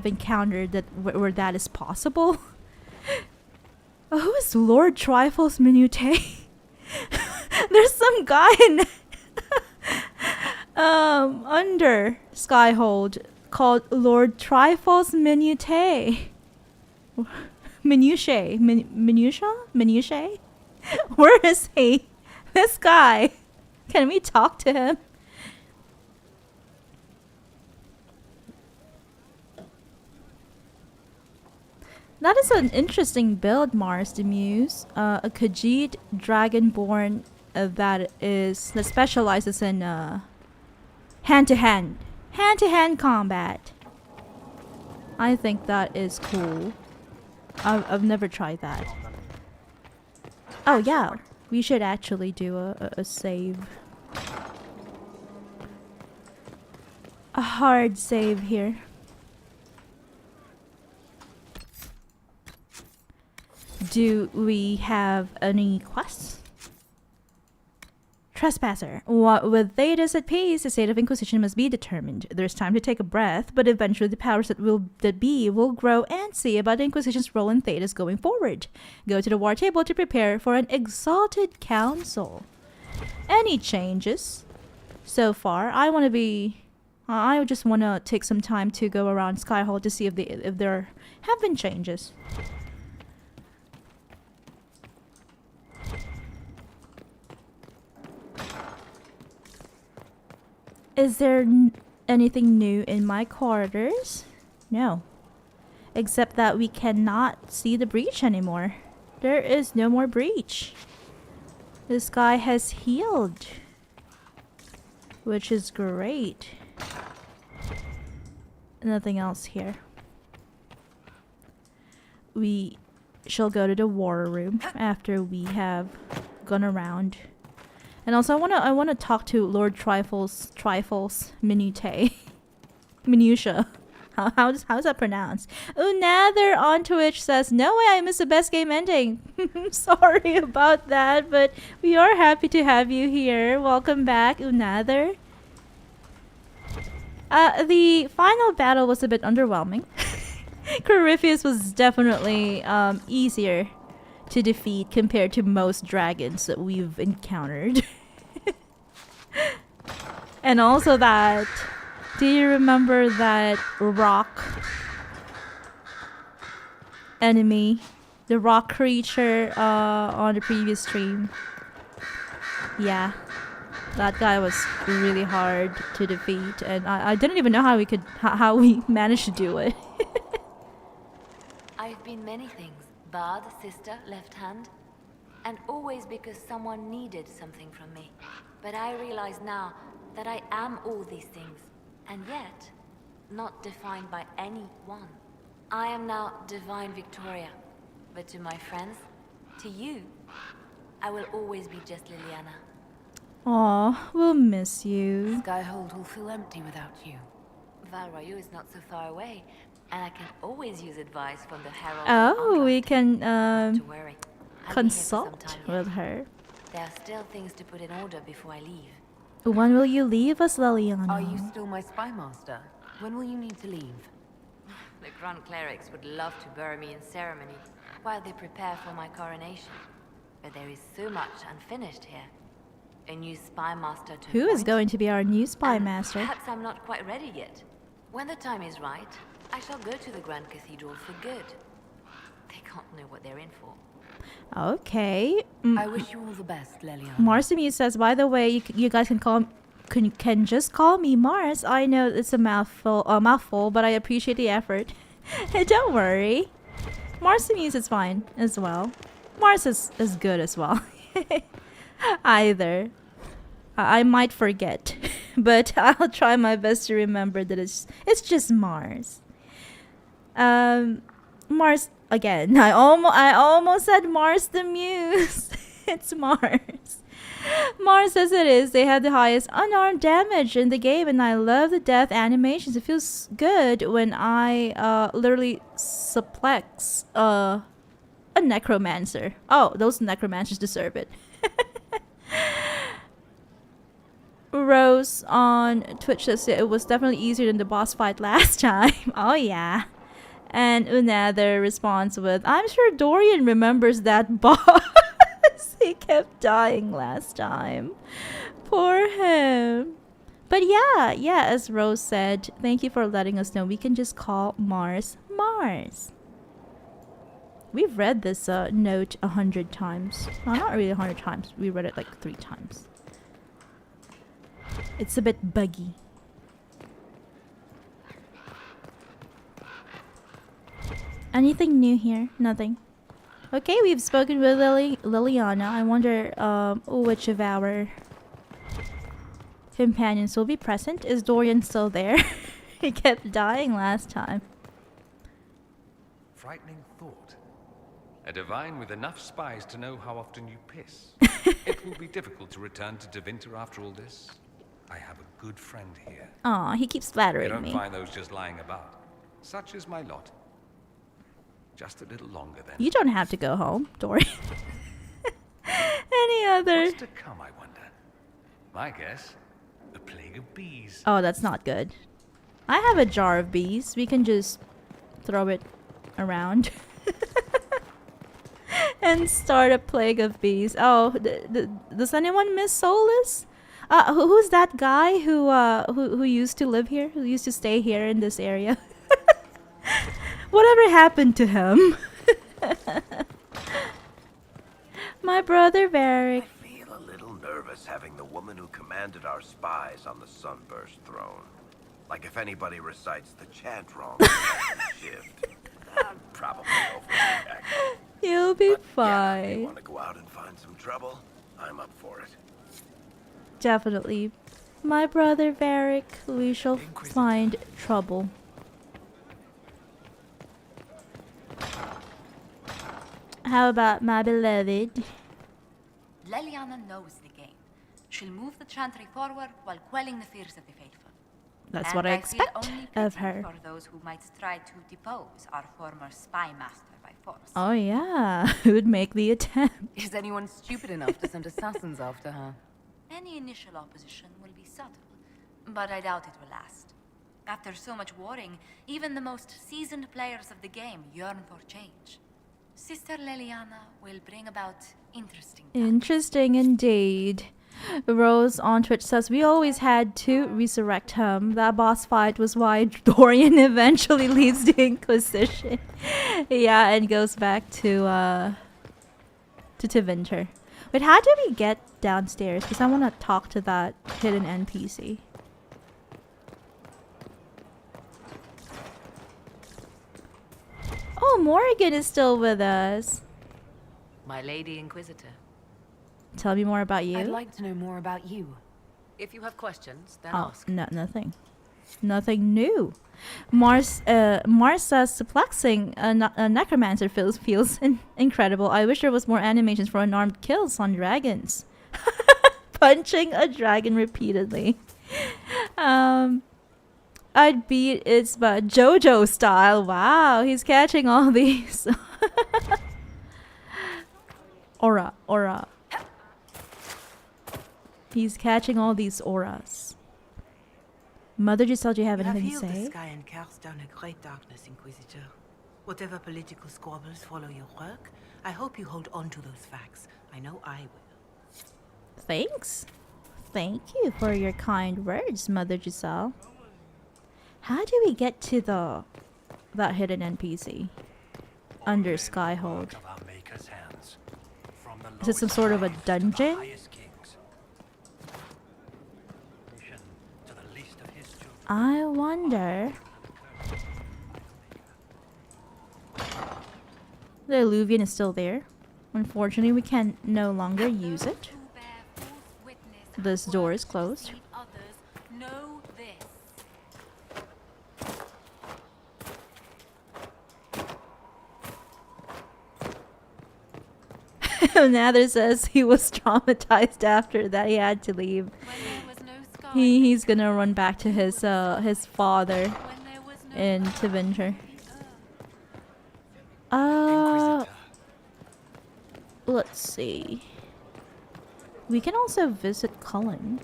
encountered where that is possible. Who is Lord Trifles Minute? There's some guy in under Skyhold called Lord Trifles Minute. Minutia? Where is he? This guy. Can we talk to him? That is an interesting build, Mars the Muse. A Khajiit Dragonborn that specializes in hand-to-hand combat. I think that is cool. I've never tried that. Oh yeah, we should actually do a save. A hard save here. Do we have any quests? Trespasser. With Thedas at peace, the state of Inquisition must be determined. There's time to take a breath, but eventually the powers that be will grow antsy about the Inquisition's role in Thedas going forward. Go to the war table to prepare for an exalted council. Any changes? So far, I just want to take some time to go around Skyhold to see if there have been changes. Is there anything new in my quarters? No. Except that we cannot see the breach anymore. There is no more breach. The sky has healed. Which is great. Nothing else here. We shall go to the war room after we have gone around. And also, I wanna talk to Lord Trifles Minute. Minutia. How's that pronounced? Unather on Twitch says, "No way, I missed the best game ending." Sorry about that, but we are happy to have you here. Welcome back, Unather. The final battle was a bit underwhelming. Corypheus was definitely easier to defeat compared to most dragons that we've encountered. And also that, do you remember that rock enemy, the rock creature on the previous stream? Yeah, that guy was really hard to defeat, and I didn't even know how we managed to do it. I've been many things. Bard, sister, left hand. And always because someone needed something from me. But I realize now that I am all these things. And yet, not defined by any one. I am now Divine Victoria. But to my friends, to you, I will always be just Liliana. Aw, we'll miss you. Skyhold will feel empty without you. Val Royeaux is not so far away, and I can always use advice from the Herald. Oh, we can Not to worry. I'll be here for some consult time with yet. her. There are still things to put in order before I leave. When will you leave us, Liliana? Are you still my spy master? When will you need to leave? The Grand Clerics would love to bury me in ceremony while they prepare for my coronation. But there is so much unfinished here. A new spy master to Who is appoint, going to be our new spy and master? Perhaps I'm not quite ready yet. When the time is right, I shall go to the Grand Cathedral for good. They can't know what they're in for. Okay. I wish you all the best, Leliana. Marsimuse says, by the way, you guys can just call me Mars. I know it's a mouthful, but I appreciate the effort. Don't worry. Marsimuse is fine as well. Mars is good as well. Either. I might forget, but I'll try my best to remember that it's just Mars. Mars again. I almost said Mars the Muse. It's Mars. Mars says it is. They have the highest unarmed damage in the game, and I love the death animations. It feels good when I literally suplex a necromancer. Oh, those necromancers deserve it. Rose on Twitch says it was definitely easier than the boss fight last time. Oh yeah. And Unather responds with, I'm sure Dorian remembers that boss. He kept dying last time. Poor him. But yeah, as Rose said, thank you for letting us know we can just call Mars Mars. We've read this note 100 times. Well, not really 100 times. We read it like 3 times. It's a bit buggy. Anything new here? Nothing. Okay, we've spoken with Liliana. I wonder which of our companions will be present. Is Dorian still there? He kept dying last time. Frightening thought. A divine with enough spies to know how often you piss. It will be difficult to return to Tevinter after all this. I have a good friend here. Aw, he keeps You flattering don't me. find those just lying about. Such is my lot. Just a little longer then. You don't have to go home, Dorian. Any other? What's to come, I wonder? My guess, a plague of bees. Oh, that's not good. I have a jar of bees. We can just throw it around. And start a plague of bees. Oh, does anyone miss Solus? Who's that guy who used to live here? Who used to stay here in this area? Whatever happened to him? My brother Varric. I feel a little nervous having the woman who commanded our spies on the Sunburst throne. Like if anybody recites the chant wrong, shift. I'd probably overreact. You'll be But fine. yeah, if you want to go out and find some trouble, I'm up for it. Definitely. My brother Varric, we shall find trouble. How about my beloved? Leliana knows the game. She'll move the chantry forward while quelling the fears of the faithful. That's And what I feel expect only of pity her. For those who might try to depose our former spy master by force. Oh yeah, who would make the attempt? Is anyone stupid enough to send assassins after her? Any initial opposition will be subtle, but I doubt it will last. After so much warring, even the most seasoned players of the game yearn for change. Sister Leliana will bring about interesting. Interesting indeed. Rose on Twitch says, we always had to resurrect him. That boss fight was why Dorian eventually leaves the Inquisition. Yeah, and goes back to Tevinter. But how do we get downstairs? Because I want to talk to that hidden NPC. Oh, Morrigan is still with us. My Lady Inquisitor. Tell me more about you. I'd like to know more about you. If you have questions, then Oh, ask. nothing. Nothing new. Mars says suplexing a necromancer feels incredible. I wish there was more animations for unarmed kills on dragons. Punching a dragon repeatedly. I'd beat it's but JoJo style. Wow, he's catching all these. Aura. He's catching all these auras. Mother just told you have anything to healed the say? sky and cast down a great darkness, Inquisitor. Whatever political squabbles follow your work, I hope you hold on to those facts. I know I will. Thanks. Thank you for your kind words, Mother Giselle. How do we get to that hidden NPC? Under Skyhold. Is it some sort of a dungeon? I wonder. The Illuvian is still there. Unfortunately, we can no longer use it. This door is closed. Know this. Nather says he was traumatized after that. He had to leave. He's gonna run back to his father in Tevinter. Let's see. We can also visit Cullen.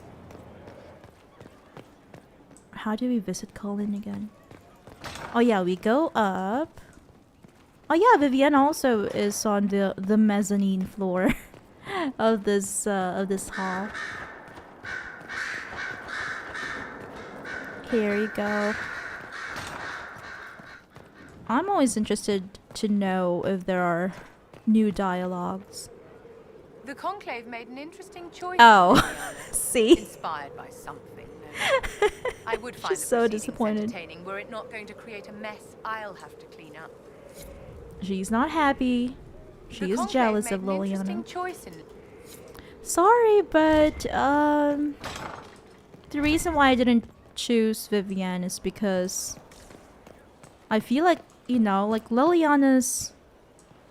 How do we visit Cullen again? Oh yeah, we go up. Oh yeah, Vivienne also is on the mezzanine floor of this hall. Here you go. I'm always interested to know if there are new dialogues. The Conclave made an interesting choice. Oh, to be honest. see? Inspired by something. No. I would find She's the so proceedings disappointed. entertaining were it not going to create a mess I'll have to clean up. She's not happy. She is jealous of Liliana. Interesting choice in Sorry, but the reason why I didn't choose Vivienne is because I feel like, you know, like Liliana's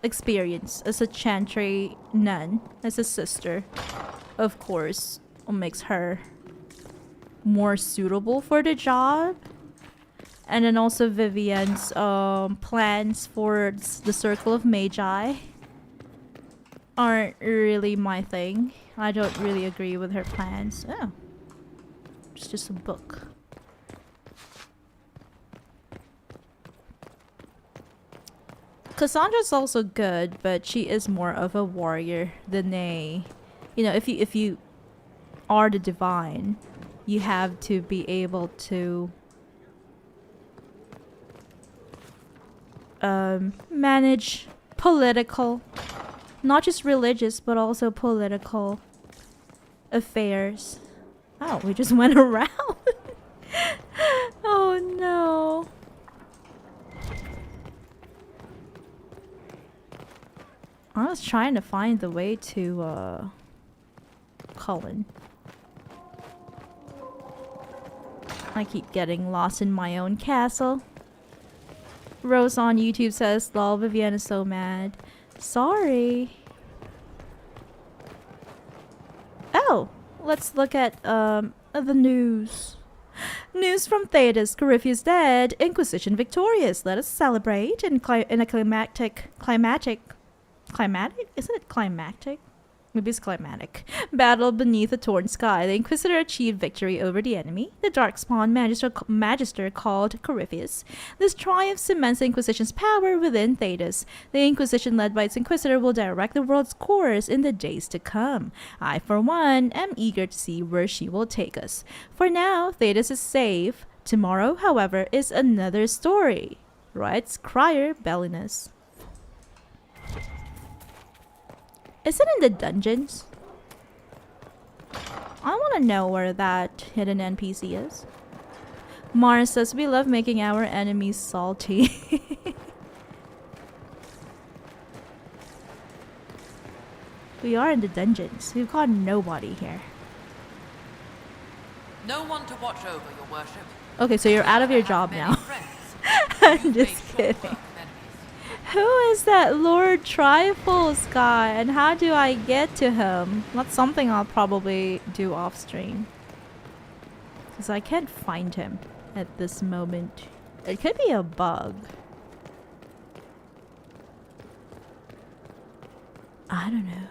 experience as a chantry nun, as a sister, of course, makes her more suitable for the job. And then also Vivienne's plans for the Circle of Magi aren't really my thing. I don't really agree with her plans. Oh. It's just a book. Cassandra's also good, but she is more of a warrior than a... You know, if you are the divine, you have to be able to manage political, not just religious, but also political affairs. Oh, we just went around. Oh no. I was trying to find the way to Cullen. I keep getting lost in my own castle. Rose on YouTube says, lol, Vivienne is so mad. Sorry. Oh, let's look at the news. News from Thedas, Corypheus dead, Inquisition victorious. Let us celebrate in a climactic? Isn't it climactic? Maybe it's climatic. Battle beneath a torn sky. The Inquisitor achieved victory over the enemy, the Darkspawn Magister called Corypheus. This triumph cements the Inquisition's power within Thedas. The Inquisition, led by its Inquisitor, will direct the world's course in the days to come. I, for one, am eager to see where she will take us. For now, Thedas is safe. Tomorrow, however, is another story, writes Crier Bellinus. Is it in the dungeons? I want to know where that hidden NPC is. Mars says, we love making our enemies salty. We are in the dungeons. We've got nobody here. No one to watch over, your worship. Okay, so you're out of your job now. I'm just kidding. Who is that Lord Trifles guy, and how do I get to him? That's something I'll probably do off stream, because I can't find him at this moment. It could be a bug. I don't know.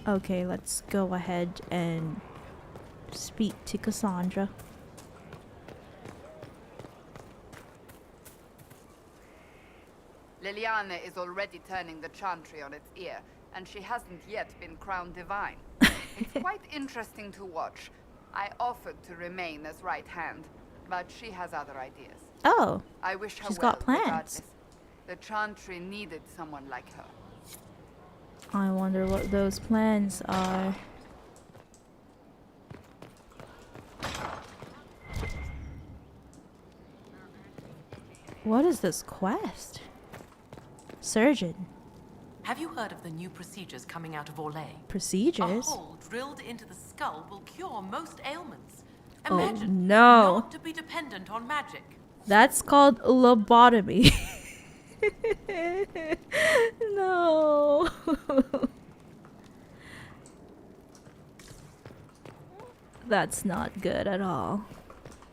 Okay, let's go ahead and speak to Cassandra. Liliana is already turning the chantry on its ear, and she hasn't yet been crowned divine. It's quite interesting to watch. I offered to remain as right hand, but she has other ideas. Oh, I wish her she's well, got plans. regardless. The chantry needed someone like her. I wonder what those plans are. What is this quest? Surgeon. Have you heard of the new procedures coming out of Orlais? Procedures? A hole drilled into the skull will cure most ailments. Oh, Imagine no. not to be dependent on magic. That's called lobotomy. No. That's not good at all.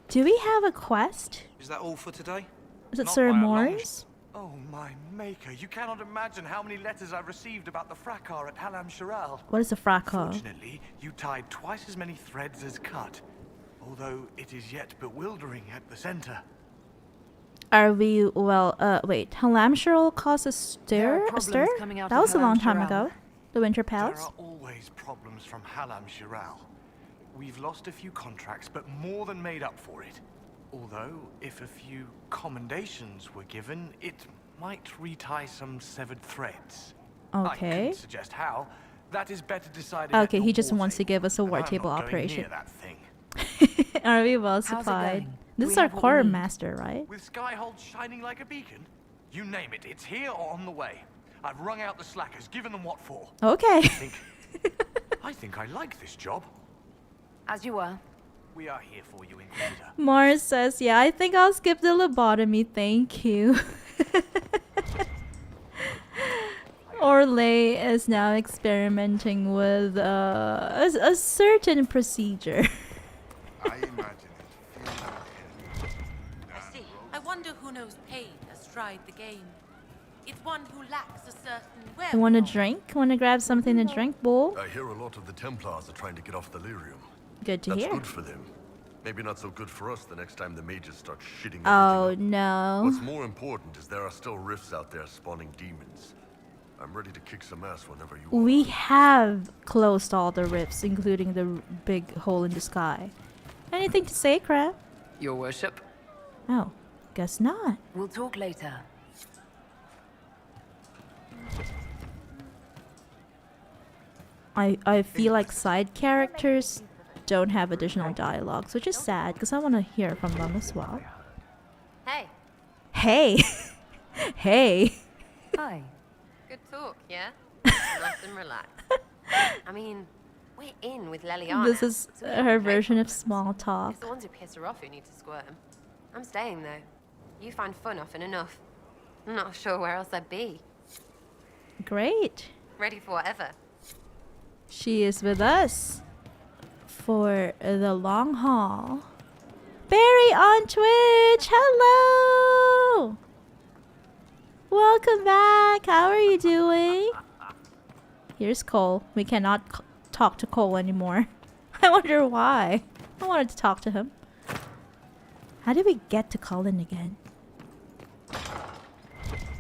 Do we have a quest? Is that all for today? Is it Not Sir by a long Morris? Oh, my maker. You cannot imagine how many letters I've received about the fracas at Halam Shiral. What is a fracas? Fortunately, you tied twice as many threads as cut, although it is yet bewildering at the center. Are we, well, wait, Halam Shiral caused a stir? That was a long time ago. The Winter Palace? There are always problems from Halam Shiral. We've lost a few contracts, but more than made up for it. Although, if a few commendations were given, it might retie some severed threads. I Okay. can suggest how. That is better decided. Okay, he just wants to give us a war table I'm not going operation. near that thing. Are we well How's it supplied? going? This We is our have what we core need. master, right? With Skyhold shining like a beacon? You name it, it's here or on the way. I've wrung out the slackers, given them what for. Okay. I think I like this job. As you were. We are here for you, Inquisitor. Mars says, yeah, I think I'll skip the lobotomy, thank you. Orlay is now experimenting with a certain procedure. I see. I wonder who knows pain astride the game. It's one who lacks a certain You want a drink? Want to grab something to drink, bull? I hear a lot of the Templars are trying to get off Delirium. Good to That's hear. good for them. Maybe not so good for us the next time the mages start shitting everything Oh up. no. What's more important is there are still rifts out there spawning demons. I'm ready to kick some ass whenever you want. We have closed all the rifts, including the big hole in the sky. Anything to say, Crab? Your worship? Oh, guess not. We'll talk later. I feel like side characters don't have additional dialogues, which is sad because I want to hear from them as well. Hey. Hey! Hey! Hi. Good talk, yeah? Nice and relaxed. I mean, we're in with Leliana. This is so we have her no version of problems. small It's talk. the ones who piss her off who need to squirm. I'm staying though. You find fun often enough. I'm not sure where else I'd be. Great. Ready for whatever. She is with us for the long haul. Barry on Twitch, hello! Welcome back, how are you doing? Here's Cole. We cannot talk to Cole anymore. I wonder why. I wanted to talk to him. How did we get to Cullen again?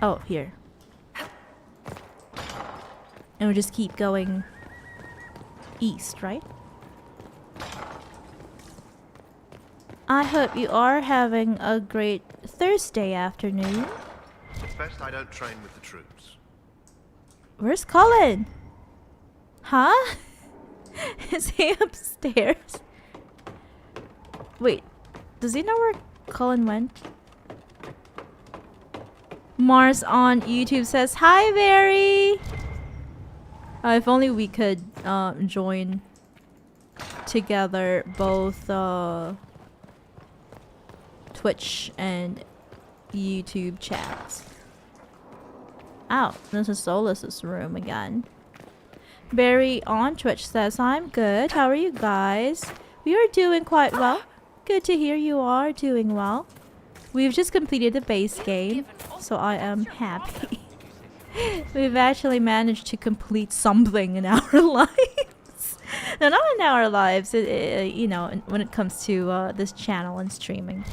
Oh, here. And we just keep going east, right? I hope you are having a great Thursday afternoon. It's best I don't train with the troops. Where's Cullen? Huh? Is he upstairs? Wait, does he know where Cullen went? Mars on YouTube says, hi, Barry! If only we could join together both Twitch and YouTube chats. Oh, this is Solus's room again. Barry on Twitch says, I'm good. How are you guys? We are doing quite well. Good to hear you are doing well. We've just completed the base game, so I am happy. We've actually managed to complete something in our lives. No, not in our lives, you know, when it comes to this channel and streaming.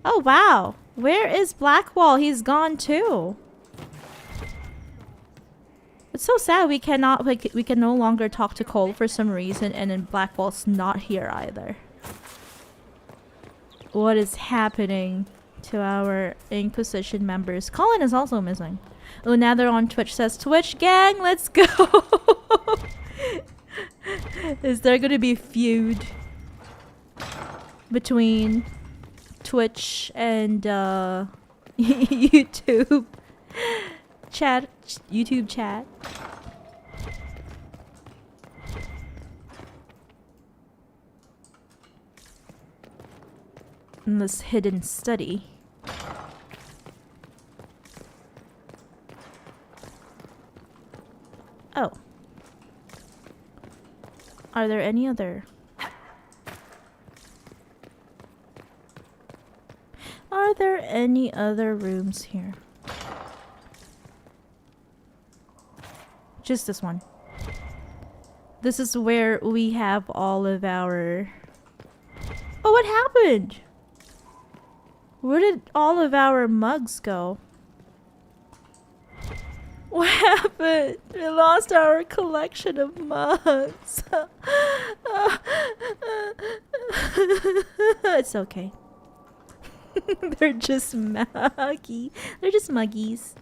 Oh, wow. Where is Blackwall? He's gone too. It's so sad we cannot, like, we can no longer talk to Cole for some reason, and then Blackwall's not here either. What is happening to our Inquisition members? Colin is also missing. Oh, now they're on Twitch. Says, Twitch gang, let's go! Is there gonna be a feud between Twitch and YouTube chat? YouTube chat. In this hidden study. Oh. Are there any other? Are there any other rooms here? Just this one. This is where we have all of our... Oh, what happened? Where did all of our mugs go? What happened? We lost our collection of mugs. It's okay. They're just muggy. They're just muggies.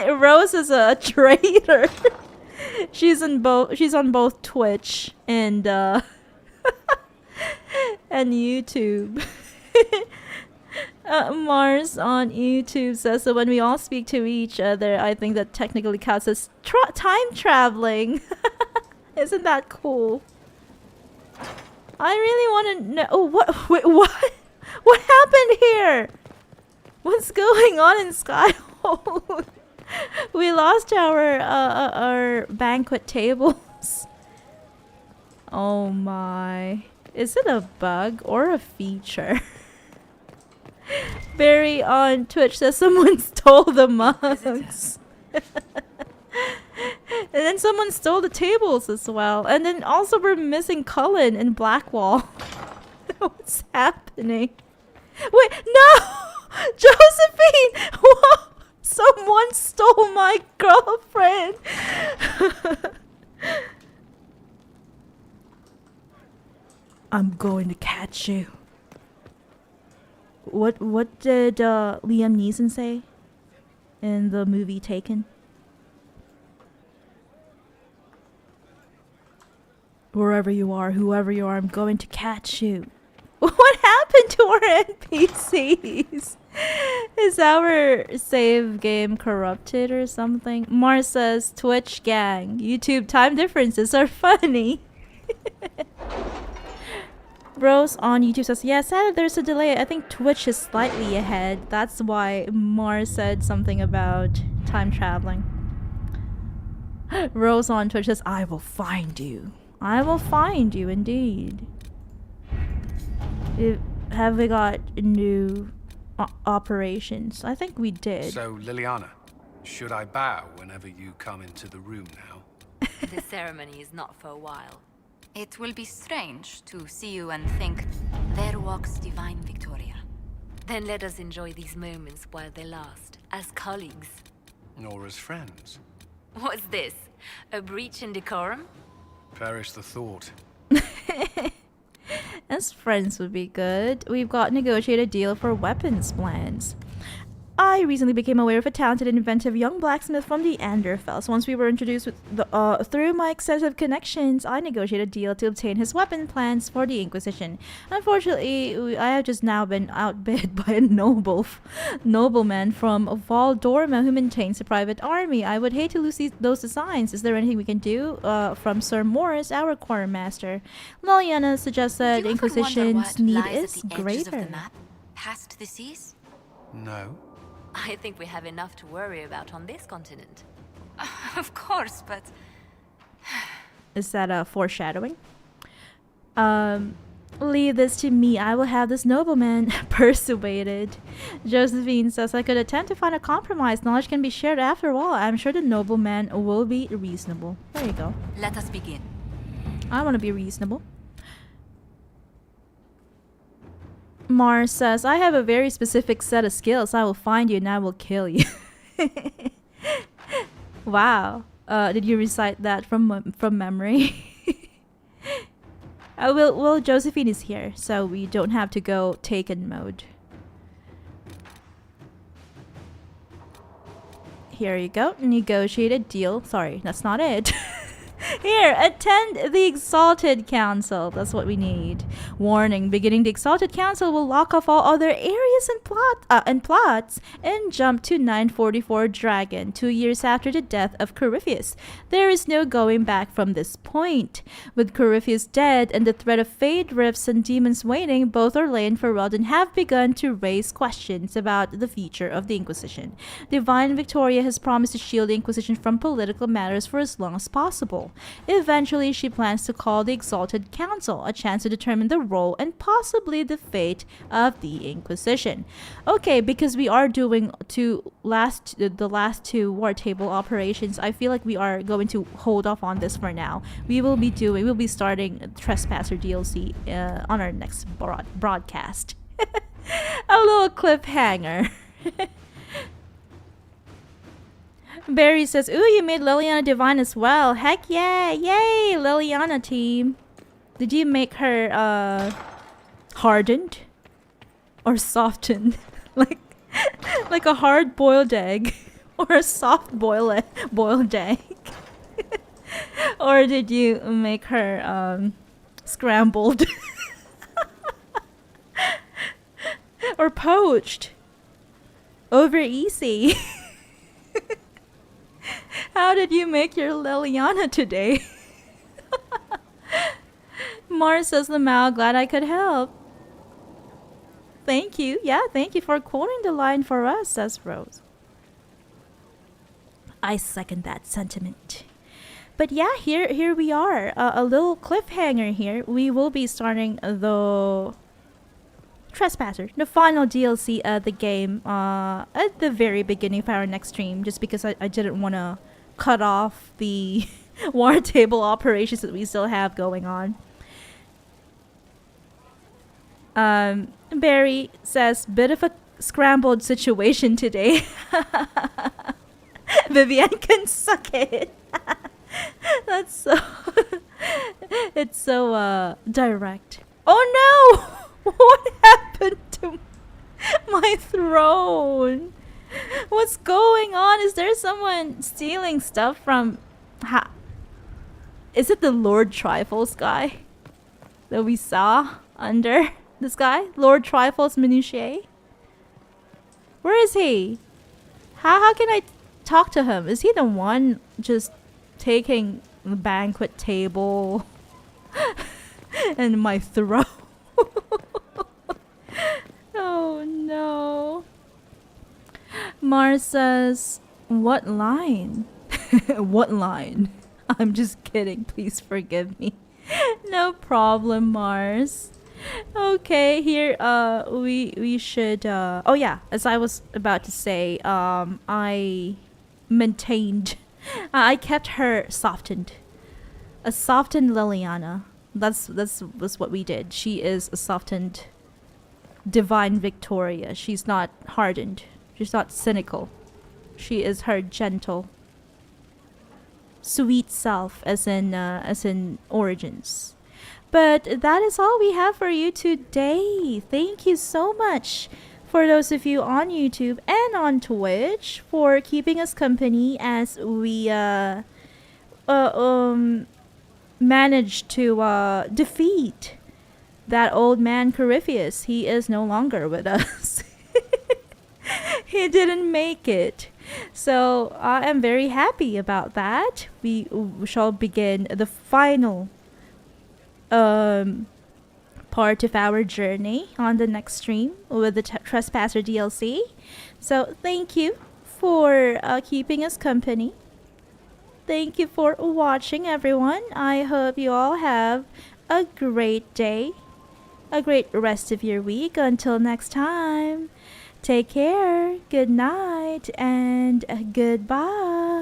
Rose is a traitor. She's on both Twitch and And YouTube. Mars on YouTube says, so when we all speak to each other, I think that technically counts as time traveling. Isn't that cool? I really want to know. Oh, what? Wait, what? What happened here? What's going on in Skyhold? We lost our banquet tables. Oh my. Is it a bug or a feature? Barry on Twitch says someone stole the mugs. And then someone stole the tables as well. And then also we're missing Cullen and Blackwall. What's happening? Wait, no! Josephine! Whoa! Someone stole my girlfriend! I'm going to catch you. What did Liam Neeson say in the movie Taken? Wherever you are, whoever you are, I'm going to catch you. What happened to our NPCs? Is our save game corrupted or something? Mars says, Twitch gang, YouTube time differences are funny. Rose on YouTube says, yeah, sadly there's a delay. I think Twitch is slightly ahead. That's why Mars said something about time traveling. Rose on Twitch says, I will find you. I will find you indeed. Have we got new operations? I think we did. So, Liliana, should I bow whenever you come into the room now? The ceremony is not for a while. It will be strange to see you and think, there walks divine Victoria. Then let us enjoy these moments while they last, as colleagues. Nor as friends. What's this? A breach in decorum? Perish the thought. As friends would be good. We've got negotiated deal for weapons plans. I recently became aware of a talented and inventive young blacksmith from the Anderfels. Once we were introduced with through my extensive connections, I negotiated a deal to obtain his weapon plans for the Inquisition. Unfortunately, I have just now been outbid by a nobleman from Val Dorma who maintains a private army. I would hate to lose those designs. Is there anything we can do? From Sir Morris, our quartermaster. Liliana suggests that Inquisition's need is greater. Past the seas? No. I think we have enough to worry about on this continent. Of course, but... Is that a foreshadowing? Leave this to me. I will have this nobleman persuaded. Josephine says I could attempt to find a compromise. Knowledge can be shared after all. I'm sure the nobleman will be reasonable. There you go. Let us begin. I want to be reasonable. Mars says, I have a very specific set of skills. I will find you and I will kill you. Wow. Did you recite that from memory? Well, Josephine is here, so we don't have to go Taken mode. Here you go. Negotiated deal. Sorry, that's not it. Here, attend the Exalted Council. That's what we need. Warning, beginning the Exalted Council will lock off all other areas and plots and jump to 944 Dragon, 2 years after the death of Corypheus. There is no going back from this point. With Corypheus dead and the threat of fade rifts and demons waning, both Orlais and Ferelden have begun to raise questions about the future of the Inquisition. Divine Victoria has promised to shield the Inquisition from political matters for as long as possible. Eventually, she plans to call the Exalted Council, a chance to determine the role and possibly the fate of the Inquisition. Okay, because we are doing the last two war table operations, I feel like we are going to hold off on this for now. We'll be starting Trespasser DLC on our next broadcast. A little cliffhanger. Barry says, ooh, you made Liliana divine as well. Heck yeah. Yay, Liliana team. Did you make her hardened or softened? like a hard boiled egg or a soft boiled egg? Or did you make her scrambled. Or poached. Over easy. How did you make your Liliana today? Mars says, Lamau, glad I could help. Thank you. Yeah, thank you for quoting the line for us, says Rose. I second that sentiment. But yeah, here we are. A little cliffhanger here. We will be starting the Trespasser, the final DLC of the game, at the very beginning of our next stream, just because I didn't want to cut off the war table operations that we still have going on. Barry says, bit of a scrambled situation today. Vivian can suck it. That's so it's so direct. Oh no! What happened to my throne? What's going on? Is there someone stealing stuff from... Is it the Lord Trifles guy that we saw under this guy? Lord Trifles Minutiae? Where is he? How can I talk to him? Is he the one just taking the banquet table and my throne? Oh no. Mars says, what line? What line? I'm just kidding. Please forgive me. No problem, Mars. Okay, here we should oh yeah, as I was about to say, I maintained I kept her softened. A softened Liliana. That's what we did. She is a softened divine Victoria. She's not hardened. She's not cynical. She is her gentle, sweet self, as in Origins. But that is all we have for you today. Thank you so much for those of you on YouTube and on Twitch for keeping us company as we managed to defeat that old man Corypheus. He is no longer with us. He didn't make it. So I am very happy about that. We shall begin the final part of our journey on the next stream with the Trespasser DLC. So thank you for keeping us company. Thank you for watching, everyone. I hope you all have a great day, a great rest of your week. Until next time, take care, good night, and goodbye.